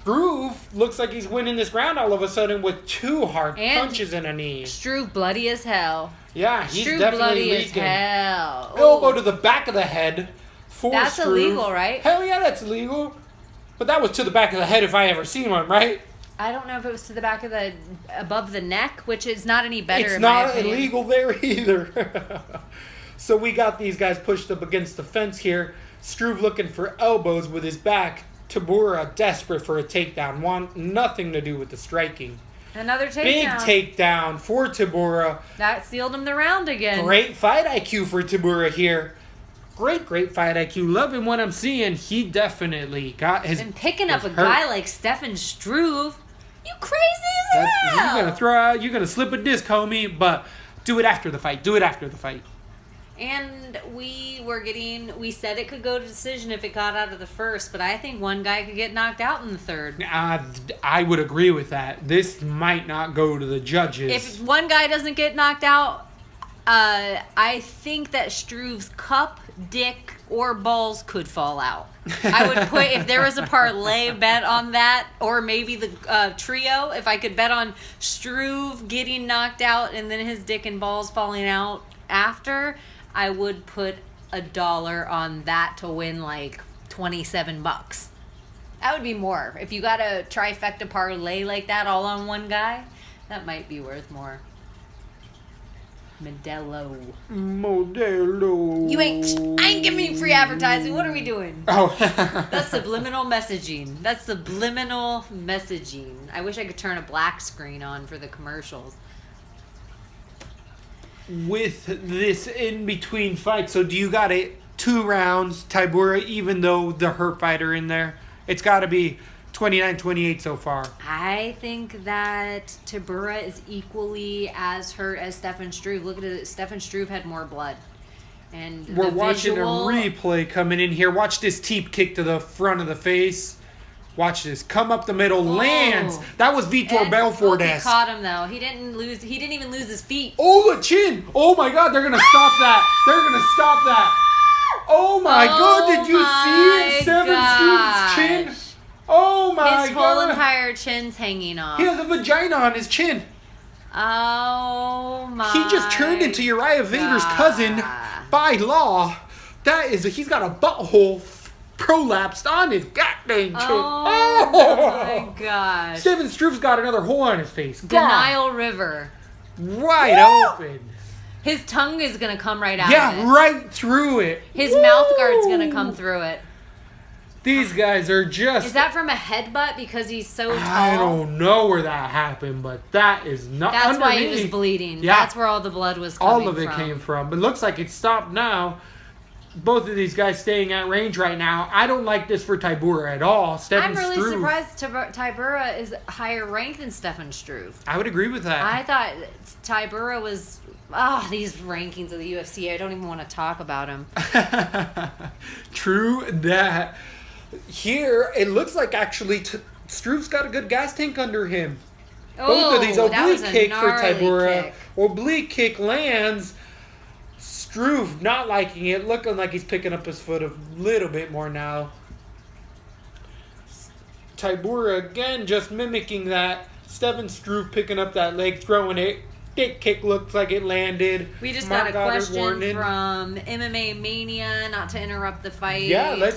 Struve looks like he's winning this round all of a sudden with two hard punches and a knee. Struve bloody as hell. Yeah, he's Struve definitely bloody leaking. as hell. Elbow to the back of the head for That's Struve. illegal, right? Hell yeah, that's illegal. But that was to the back of the head if I ever seen one, right? I don't know if it was to the back of above the neck, which is not any better. It's in my not opinion. illegal there either. So we got these guys pushed up against the fence here. Struve looking for elbows with his back. Tybura desperate for a takedown. Want nothing to do with the striking. Another takedown. Big takedown for Tybura. That sealed him the round again. Great fight IQ for Tybura here. Great fight IQ. Loving what I'm seeing. He definitely got his... And picking up a guy like Stefan Struve. You crazy as hell. You're gonna slip a disc, homie, but do it after the fight. Do it after the fight. And we said it could go to decision if it got out of the first, but I think one guy could get knocked out in the third. I would agree with that. This might not go to the judges. If one guy doesn't get knocked out, I think that Struve's cup, dick, or balls could fall out. I would put, if there was a parlay bet on that, or maybe the trio, if I could bet on Struve getting knocked out and then his dick and balls falling out after, I would put $1 on that to win like $27. That would be more. If you got a trifecta parlay like that all on one guy, that might be worth more. Modelo. I ain't giving you free advertising. What are we doing? Oh. That's subliminal messaging. I wish I could turn a black screen on for the commercials. With this in-between fight, so do you got it 2 rounds, Tybura, even though the hurt fighter in there? It's got to be 29-28 so far. I think that Tybura is equally as hurt as Stefan Struve. Look at it. Stefan Struve had more blood. And we're watching a replay coming in here. Watch this teep kick to the front of the face. Watch this. Come up the middle. Lands. That was Vitor Belfort-esque. He caught him, though. He didn't even lose his feet. Oh, the chin. Oh, my God. They're going to stop that. Oh my god, did you see it? Seven gosh. Struve's chin. Oh my god. His whole entire chin's hanging off. He has a vagina on his chin. Oh my. He just turned into Uriah Vader's cousin by law. He's got a butthole prolapsed on his goddamn chin. Oh my gosh. Steven Struve's got another hole on his face. Denial River. Right open. His tongue is gonna come right out of it. Yeah, right through it. His mouth guard's gonna come through it. These guys are just... Is that from a headbutt because he's so tall? I don't know where that happened, but that is not... That's why he was bleeding. Yeah. That's where all the blood was coming from. All of it came from. But it looks like it's stopped now. Both of these guys staying at range right now. I don't like this for Tybura at all. I'm really surprised Tybura is higher ranked than Stefan Struve. I would agree with that. I thought Tybura was... these rankings of the UFC. I don't even want to talk about them. True that. Here, it looks like actually Struve's got a good gas tank under him. Both of these oblique kick for Tybura. Oblique kick lands. Struve not liking it, looking like he's picking up his foot a little bit more now. Tybura again just mimicking that. Stefan Struve picking up that leg, throwing it. Dick kick looks like it landed. We just got a question from MMA Mania, not to interrupt the fight. Yeah, let's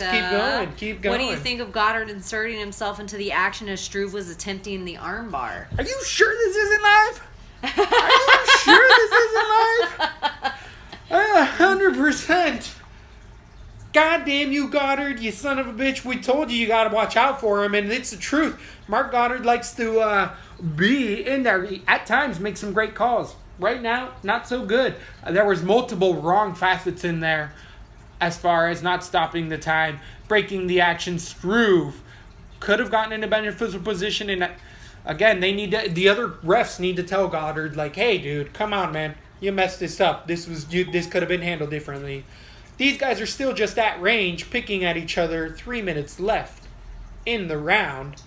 keep going. What do you think of Goddard inserting himself into the action as Struve was attempting the armbar? Are you sure this isn't live? Are you sure this isn't live? 100%. God damn you, Goddard, you son of a bitch. We told you gotta watch out for him, and it's the truth. Mark Goddard likes to be in there. He, at times, makes some great calls. Right now, not so good. There was multiple wrong facets in there as far as not stopping the time, breaking the action. Struve could have gotten in a beneficial position, and again, the other refs need to tell Goddard, like, hey, dude, come on, man. You messed this up. This could have been handled differently. These guys are still just at range, picking at each other. 3 minutes left in the round.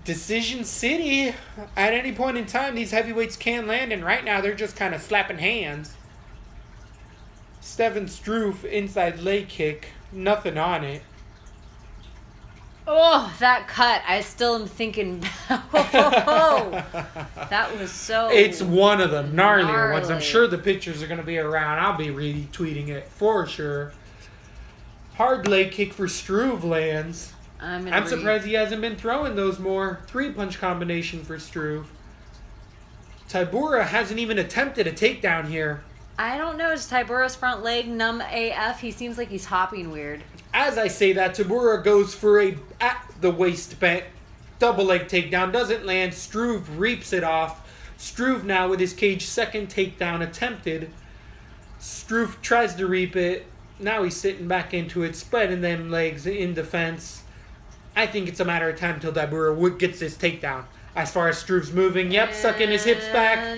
Decision City. At any point in time, these heavyweights can land, and right now they're just kind of slapping hands. Stefan Struve, inside leg kick. Nothing on it. Oh, that cut. I still am thinking, that was so... It's one of the gnarlier ones. I'm sure the pictures are going to be around. I'll be retweeting it for sure. Hard leg kick for Struve lands. I'm surprised he hasn't been throwing those more. 3-punch combination for Struve. Tybura hasn't even attempted a takedown here. I don't know. Is Tybura's front leg numb AF? He seems like he's hopping weird. As I say that, Tybura goes for a at-the-waist bent double leg takedown. Doesn't land. Struve reaps it off. Struve now with his cage second takedown attempted. Struve tries to reap it. Now he's sitting back into it, spreading them legs in defense. I think it's a matter of time till Tybura gets his takedown. As far as Struve's moving, yep, sucking his hips back.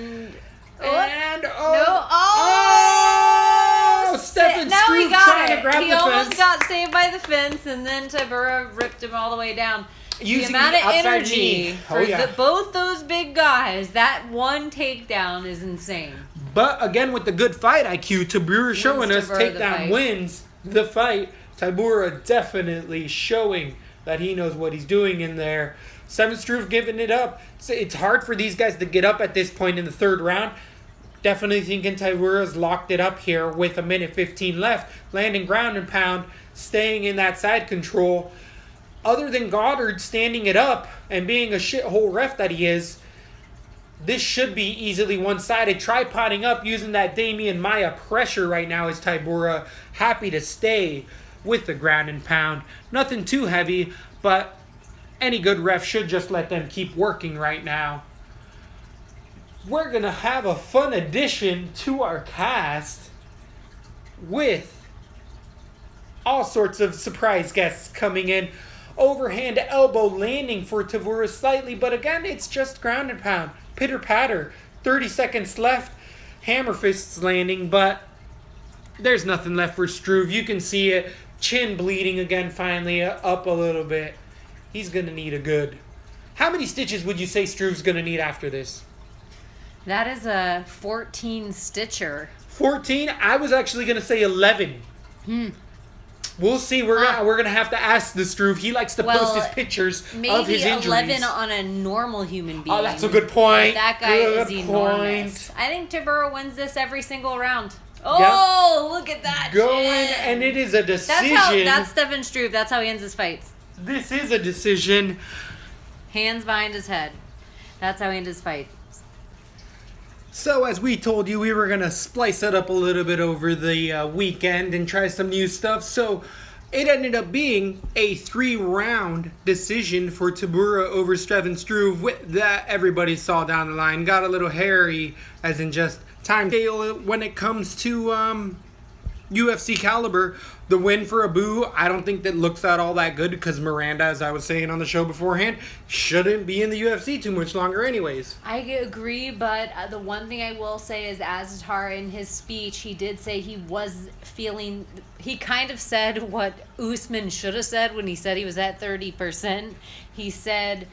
Stefan Struve trying to grab the fence. He almost got saved by the fence, and then Tybura ripped him all the way down. Using the amount of energy knee. for both those big guys, that one takedown is insane. But again, with the good fight IQ, Tybura showing us takedown wins the fight. Tybura definitely showing that he knows what he's doing in there. Stefan Struve giving it up. It's hard for these guys to get up at this point in the third round. Definitely thinking Tybura's locked it up here with 1:15 left. Landing ground and pound, staying in that side control. Other than Goddard standing it up and being a shithole ref that he is, this should be easily one-sided. Tripoding up using that Damian Maia pressure right now is Tybura happy to stay with the ground and pound. Nothing too heavy, but any good ref should just let them keep working right now. We're going to have a fun addition to our cast with all sorts of surprise guests coming in. Overhand elbow landing for Tybura slightly, but again, it's just ground and pound. Pitter patter. 30 seconds left. Hammer fists landing, but there's nothing left for Struve. You can see it. Chin bleeding again, finally up a little bit. He's going to need a good... How many stitches would you say Struve's going to need after this? That is a 14 stitcher. 14? I was actually going to say 11. We'll see. We're gonna have to ask the Struve. He likes to post his pictures of his injuries. Maybe 11 on a normal human being. Oh, that's a good point. That guy is enormous. I think Tibura wins this every single round. Oh, look at that. Going, and it is a decision. That's Stefan Struve. That's how he ends his fights. This is a decision. Hands behind his head. That's how he ends his fight. So, as we told you, we were going to splice it up a little bit over the weekend and try some new stuff. So, it ended up being a 3-round decision for Tibura over Stefan Struve. That everybody saw down the line. Got a little hairy, as in just time scale when it comes to UFC caliber. The win for Abu, I don't think that looks at all that good because Miranda, as I was saying on the show beforehand, shouldn't be in the UFC too much longer anyways. I agree, but the one thing I will say is Azatar in his speech, he did say he was feeling, he kind of said what Usman should have said when he said he was at 30%. He said,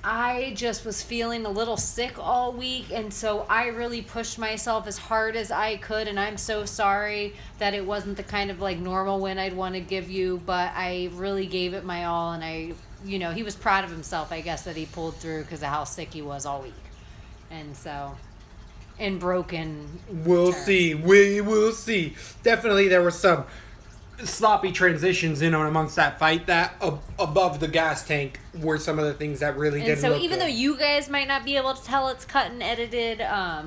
I just was feeling a little sick all week, and so I really pushed myself as hard as I could, and I'm so sorry that it wasn't the kind of like normal win I'd want to give you, but I really gave it my all, and he was proud of himself, I guess, that he pulled through because of how sick he was all week. And so, in broken We'll terms. see. We will see. Definitely there were some sloppy transitions in and amongst that fight. That above the gas tank were some of the things that really didn't look good. And so even though good. you guys might not be able to tell it's cut and edited,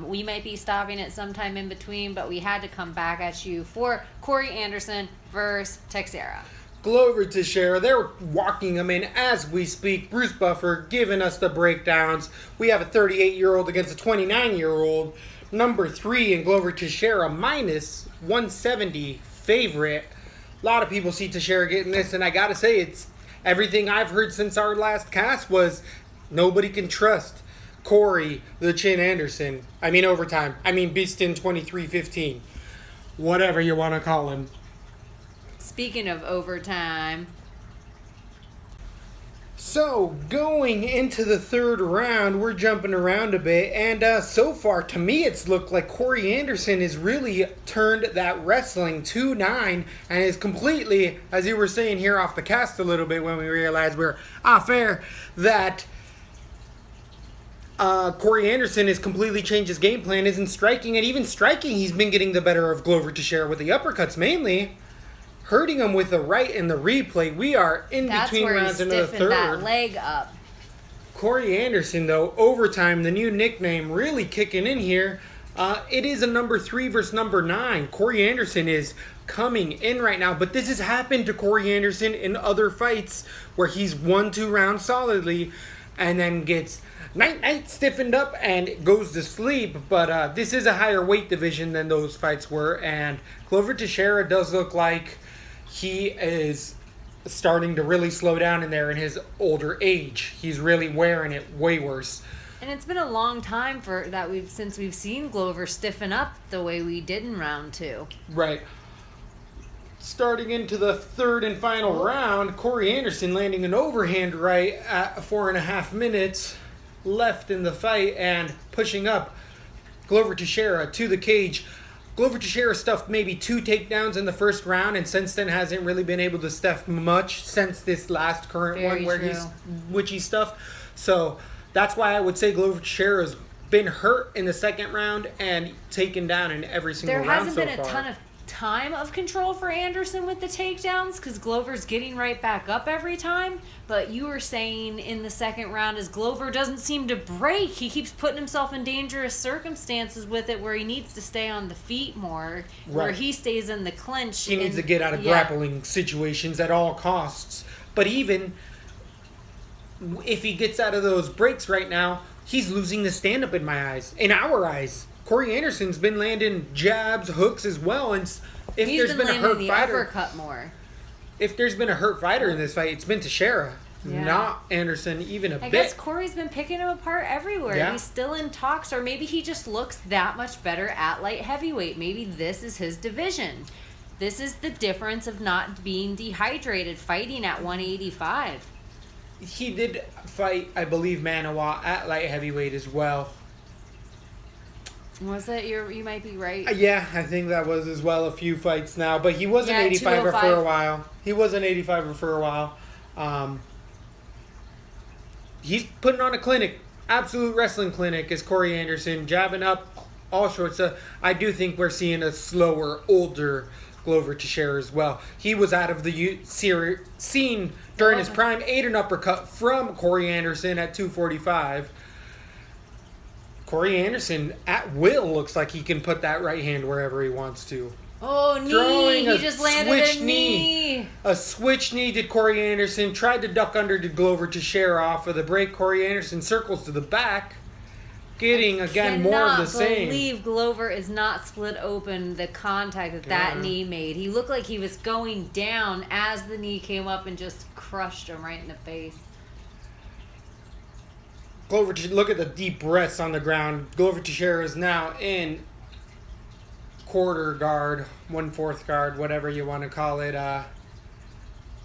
we might be stopping it sometime in between, but we had to come back at you for Corey Anderson versus Teixeira. Glover Teixeira, they're walking him in as we speak. Bruce Buffer giving us the breakdowns. We have a 38-year-old against a 29-year-old. Number 3 in Glover Teixeira minus 170 favorite. A lot of people see Teixeira getting this, and I gotta say, it's everything I've heard since our last cast was nobody can trust Corey the Chin Anderson. I mean overtime. I mean Beastin 23-15. Whatever you want to call him. Speaking of overtime, so, going into the 3rd round, we're jumping around a bit, and so far, to me, it's looked like Corey Anderson has really turned that wrestling 2-9, and is completely, as you were saying here off the cast a little bit when we realized we're off air, that Corey Anderson has completely changed his game plan, isn't striking, and even striking, he's been getting the better of Glover Teixeira with the uppercuts mainly. Hurting him with the right and the replay. We are in between rounds into the 3rd. That leg up. Corey Anderson, though, overtime, the new nickname, really kicking in here. It is a number 3 versus number 9. Corey Anderson is coming in right now, but this has happened to Corey Anderson in other fights where he's won 2 rounds solidly and then gets night stiffened up and goes to sleep. But this is a higher weight division than those fights were, and Glover Teixeira does look like he is starting to really slow down in there in his older age. He's really wearing it way worse. And it's been a long time since we've seen Glover stiffen up the way we did in round 2. Right. Starting into the 3rd and final round, Corey Anderson landing an overhand right at 4.5 minutes left in the fight and pushing up Glover Teixeira to the cage. Glover Teixeira stuffed maybe 2 takedowns in the 1st round, and since then hasn't really been able to stuff much since this last current Very one where true. he's stuffed. So that's why I would say Glover Teixeira's been hurt in the 2nd round and taken down in every single round so far. There hasn't been a ton of time of control for Anderson with the takedowns because Glover's getting right back up every time. But you were saying in the 2nd round as Glover doesn't seem to break. He keeps putting himself in dangerous circumstances with it where he needs to stay on the feet more, where he stays in the clinch. He needs to get out of grappling situations at all costs. But even if he gets out of those breaks right now, he's losing the stand-up in my eyes, in our eyes. Corey Anderson's been landing jabs, hooks as well, and if He's there's been a hurt the fighter, uppercut more. If there's been a hurt fighter in this fight, it's been Teixeira, not Anderson, even a bit. I guess Corey's been picking him apart everywhere. Yeah. He's still in talks, or maybe he just looks that much better at light heavyweight. Maybe this is his division. This is the difference of not being dehydrated, fighting at 185. He did fight, I believe, Manawa at light heavyweight as well. Was it? You might be right. Yeah, I think that was as well a few fights now. But he was an Yeah, 85er for 205. a while. He was an 85er for a while. He's putting on a clinic. Absolute wrestling clinic is Corey Anderson. Jabbing up all sorts of... I do think we're seeing a slower, older Glover Teixeira as well. He was out of the scene during his prime. Ate an uppercut from Corey Anderson at 245. Corey Anderson, at will, looks like he can put that right hand wherever he wants to. Oh, knee. Throwing He just landed a knee. A switch knee did Corey Anderson. Tried to duck under to Glover Teixeira off of the break. Corey Anderson circles to the back. Getting, again, more of the same. I cannot believe Glover is not split open the contact that knee made. He looked like he was going down as the knee came up and just crushed him right in the face. Glover, look at the deep breaths on the ground. Glover Teixeira is now in quarter guard, 1/4 guard, whatever you want to call it.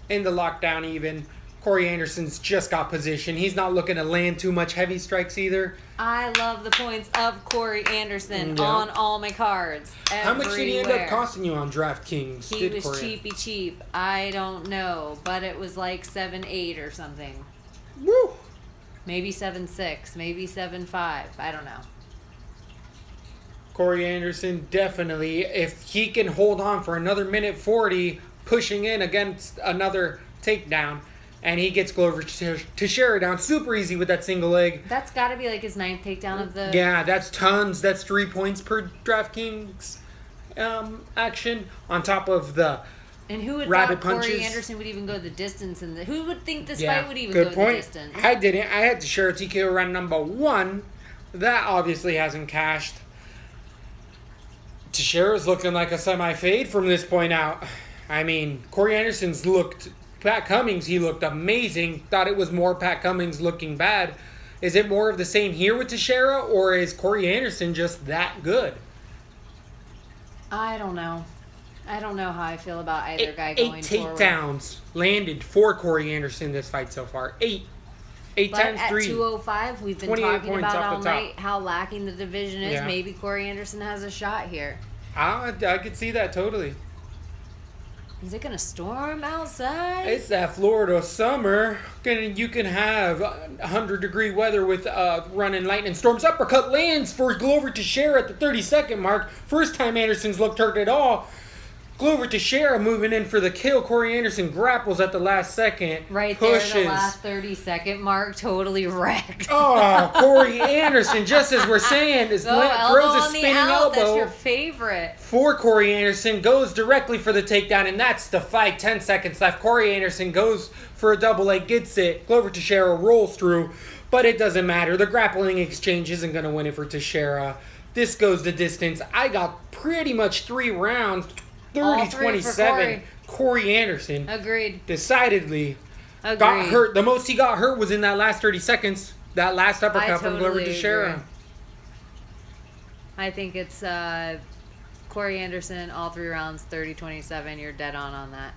In the lockdown even. Corey Anderson's just got position. He's not looking to land too much heavy strikes either. I love the points of Corey Anderson on all my cards. Everywhere. How much did he end up costing you on DraftKings? He was cheapy. I don't know, but it was like 7-8 or something. Woo! Maybe 7-6, maybe 7-5. I don't know. Corey Anderson, definitely, if he can hold on for another minute 40, pushing in against another takedown, and he gets Glover Teixeira down super easy with that single leg. That's got to be like his 9th takedown of the... Yeah, that's tons. That's 3 points per DraftKings action, on top of the and who would rabbit thought punches. Corey Anderson would even go the distance? Who would think this fight would even go the distance? I didn't. I had Teixeira TKO round number 1. That obviously hasn't cashed. Teixeira's looking like a semi-fade from this point out. I mean, Corey Anderson's looked... Pat Cummings, he looked amazing. Thought it was more Pat Cummings looking bad. Is it more of the same here with Teixeira, or is Corey Anderson just that good? I don't know. I don't know how I feel about either guy going forward. 8 takedowns landed for Corey Anderson this fight so far. 8 but times at 3. 205, we've been 28 talking points about off all the top. night how lacking the division is. Yeah. Maybe Corey Anderson has a shot here. I could see that totally. Is it going to storm outside? It's that Florida summer. You can have 100-degree weather with running lightning storms. Uppercut lands for Glover Teixeira at the 30-second mark. First time Anderson's looked hurt at all. Glover Teixeira moving in for the kill. Corey Anderson grapples at the last second. Right pushes. there, the last 30-second mark, totally wrecked. Oh, Corey Anderson, just as we're saying, throws a spinning elbow. That's your favorite. For Corey Anderson, goes directly for the takedown, and that's the fight. 10 seconds left. Corey Anderson goes for a double leg, gets it. Glover Teixeira rolls through, but it doesn't matter. The grappling exchange isn't going to win it for Teixeira. This goes the distance. I got pretty much 3 rounds. 30-27. Corey Anderson. Agreed. Decidedly Agreed. got hurt. The most he got hurt was in that last 30 seconds. That last uppercut from Glover Teixeira. Agree. I think it's Corey Anderson, all 3 rounds, 30-27. You're dead on that.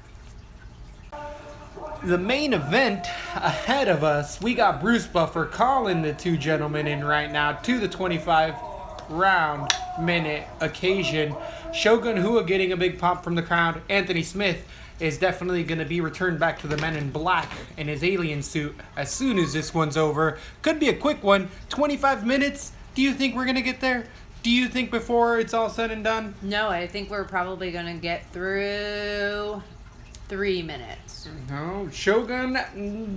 The main event ahead of us, we got Bruce Buffer calling the 2 gentlemen in right now to the 25-round minute occasion. Shogun Hua getting a big pop from the crowd. Anthony Smith is definitely going to be returned back to the Men in Black in his alien suit as soon as this one's over. Could be a quick one. 25 minutes. Do you think we're going to get there? Do you think before it's all said and done? No, I think we're probably going to get through 3 minutes. No, Shogun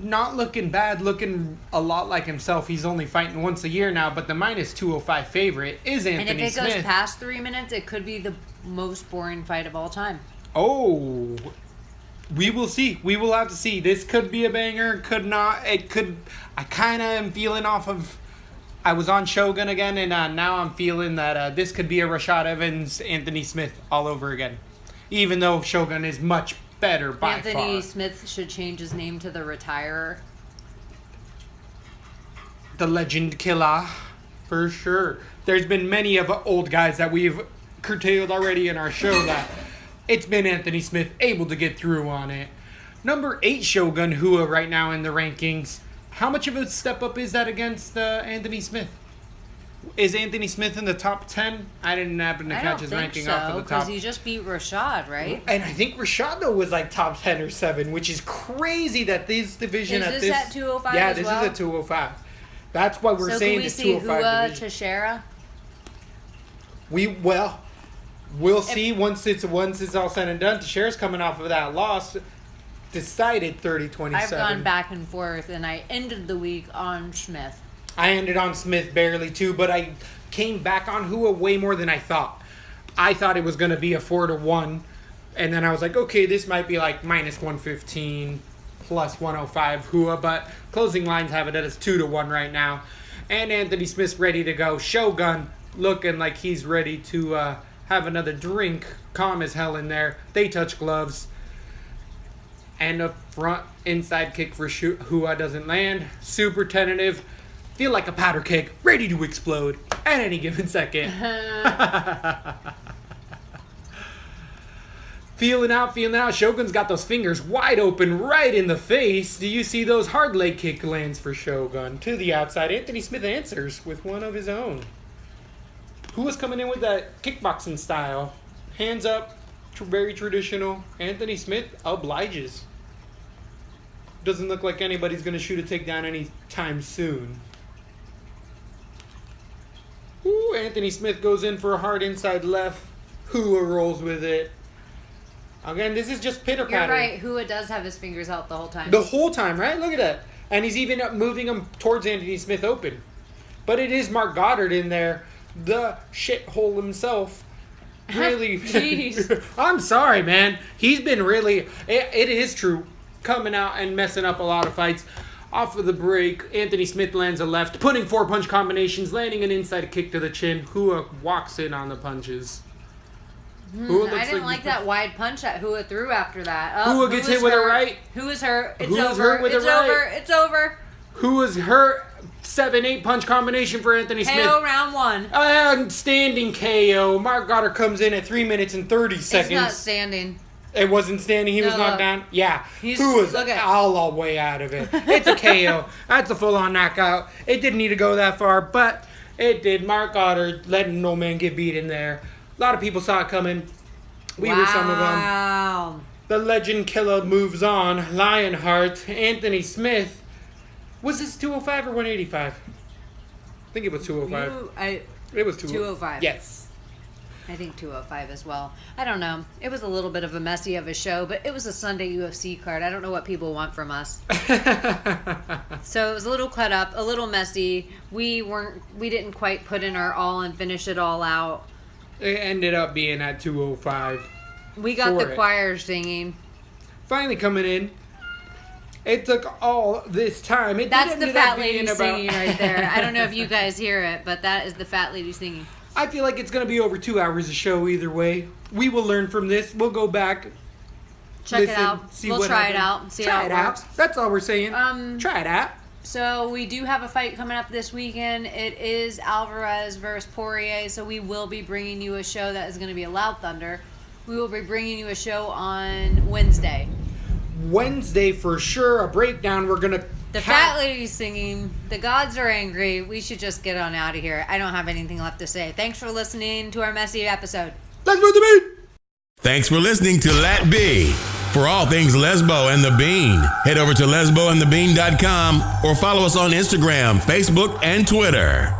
not looking bad, looking a lot like himself. He's only fighting once a year now, but the minus 205 favorite is Anthony Smith. And if it goes past 3 minutes, it could be the most boring fight of all time. Oh, we will see. We will have to see. This could be a banger, could not. It could. I kind of am feeling off of. I was on Shogun again, and now I'm feeling that this could be a Rashad Evans, Anthony Smith all over again. Even though Shogun is much better by far. Anthony Smith should change his name to the Retirer. The Legend Killer, for sure. There's been many of old guys that we've curtailed already in our show that it's been Anthony Smith able to get through on it. Number 8 Shogun Hua right now in the rankings. How much of a step up is that against Anthony Smith? Is Anthony Smith in the top 10? I didn't happen to catch his ranking off of the top. because he just beat Rashad, right? And I think Rashad, though, was like top 10 or 7, which is crazy that this division Is this at 205 Yeah, as this well? is at 205. That's why we're saying this 205 Hua division. Teixeira? We'll see once it's all said and done. Teixeira's coming off of that loss, decided 30-27. I've gone back and forth, and I ended the week on Smith. I ended on Smith barely too, but I came back on Hua way more than I thought. I thought it was going to be a 4-1, and then I was like, okay, this might be like minus 115, plus 105 Hua, but closing lines have it that it's 2-1 right now. And Anthony Smith's ready to go. Shogun looking like he's ready to have another drink. Calm as hell in there. They touch gloves. And a front inside kick for Hua doesn't land. Super tentative. Feel like a powder keg, ready to explode at any given second. Feeling out. Shogun's got those fingers wide open right in the face. Do you see those hard leg kick lands for Shogun? To the outside, Anthony Smith answers with one of his own. Who was coming in with that kickboxing style? Hands up, very traditional. Anthony Smith obliges. Doesn't look like anybody's going to shoot a takedown anytime soon. Ooh, Anthony Smith goes in for a hard inside left. Hua rolls with it. Again, this is just pitter patter. You're right. Hua does have his fingers out the whole time. The whole time, right? Look at that. And he's even moving him towards Anthony Smith open. But it is Mark Goddard in there, the shithole himself. Really. Jeez. I'm sorry, man. He's been really, it is true, coming out and messing up a lot of fights. Off of the break, Anthony Smith lands a left, putting 4-punch combinations, landing an inside kick to the chin. Hua walks in on the punches. I didn't like that wide punch that Hua threw after that. Hua gets hit with a right. Hua's hurt. It's Hua's over. hurt with It's a right. over. It's over. Hua's hurt. 7-8 punch combination for Anthony Smith. KO round 1. Standing KO. Mark Goddard comes in at 3 minutes and 30 seconds. It's not standing. It wasn't standing. He was knocked down. Yeah. Hua's all the way out of it. It's a KO. That's a full-on knockout. It didn't need to go that far, but it did. Mark Goddard letting no man get beat in there. A lot of people saw it coming. We were some of them. Wow. The legend killer moves on. Lionheart. Anthony Smith. Was this 205 or 185? I think it was 205. It was 205. Yes. I think 205 as well. I don't know. It was a little bit of a messy of a show, but it was a Sunday UFC card. I don't know what people want from us. So it was a little cut up, a little messy. We didn't quite put in our all and finish it all out. It ended up being at 205. We got the choir singing. Finally coming in. It took all this time. That's the fat lady singing right there. I don't know if you guys hear it, but that is the fat lady singing. I feel like it's going to be over 2 hours of show either way. We will learn from this. We'll go back. Check it out. We'll try it out and see how it works. That's all we're saying. Try it out. So we do have a fight coming up this weekend. It is Alvarez versus Poirier. So we will be bringing you a show that is going to be a Loud Thunder. We will be bringing you a show on Wednesday. Wednesday for sure. A breakdown. We're going to... The fat lady's singing. The gods are angry. We should just get on out of here. I don't have anything left to say. Thanks for listening to our messy episode. Let's move the beat. Thanks for listening to LATB. For all things Lesbo and the Bean, head over to lesboandthebean.com or follow us on Instagram, Facebook, and Twitter.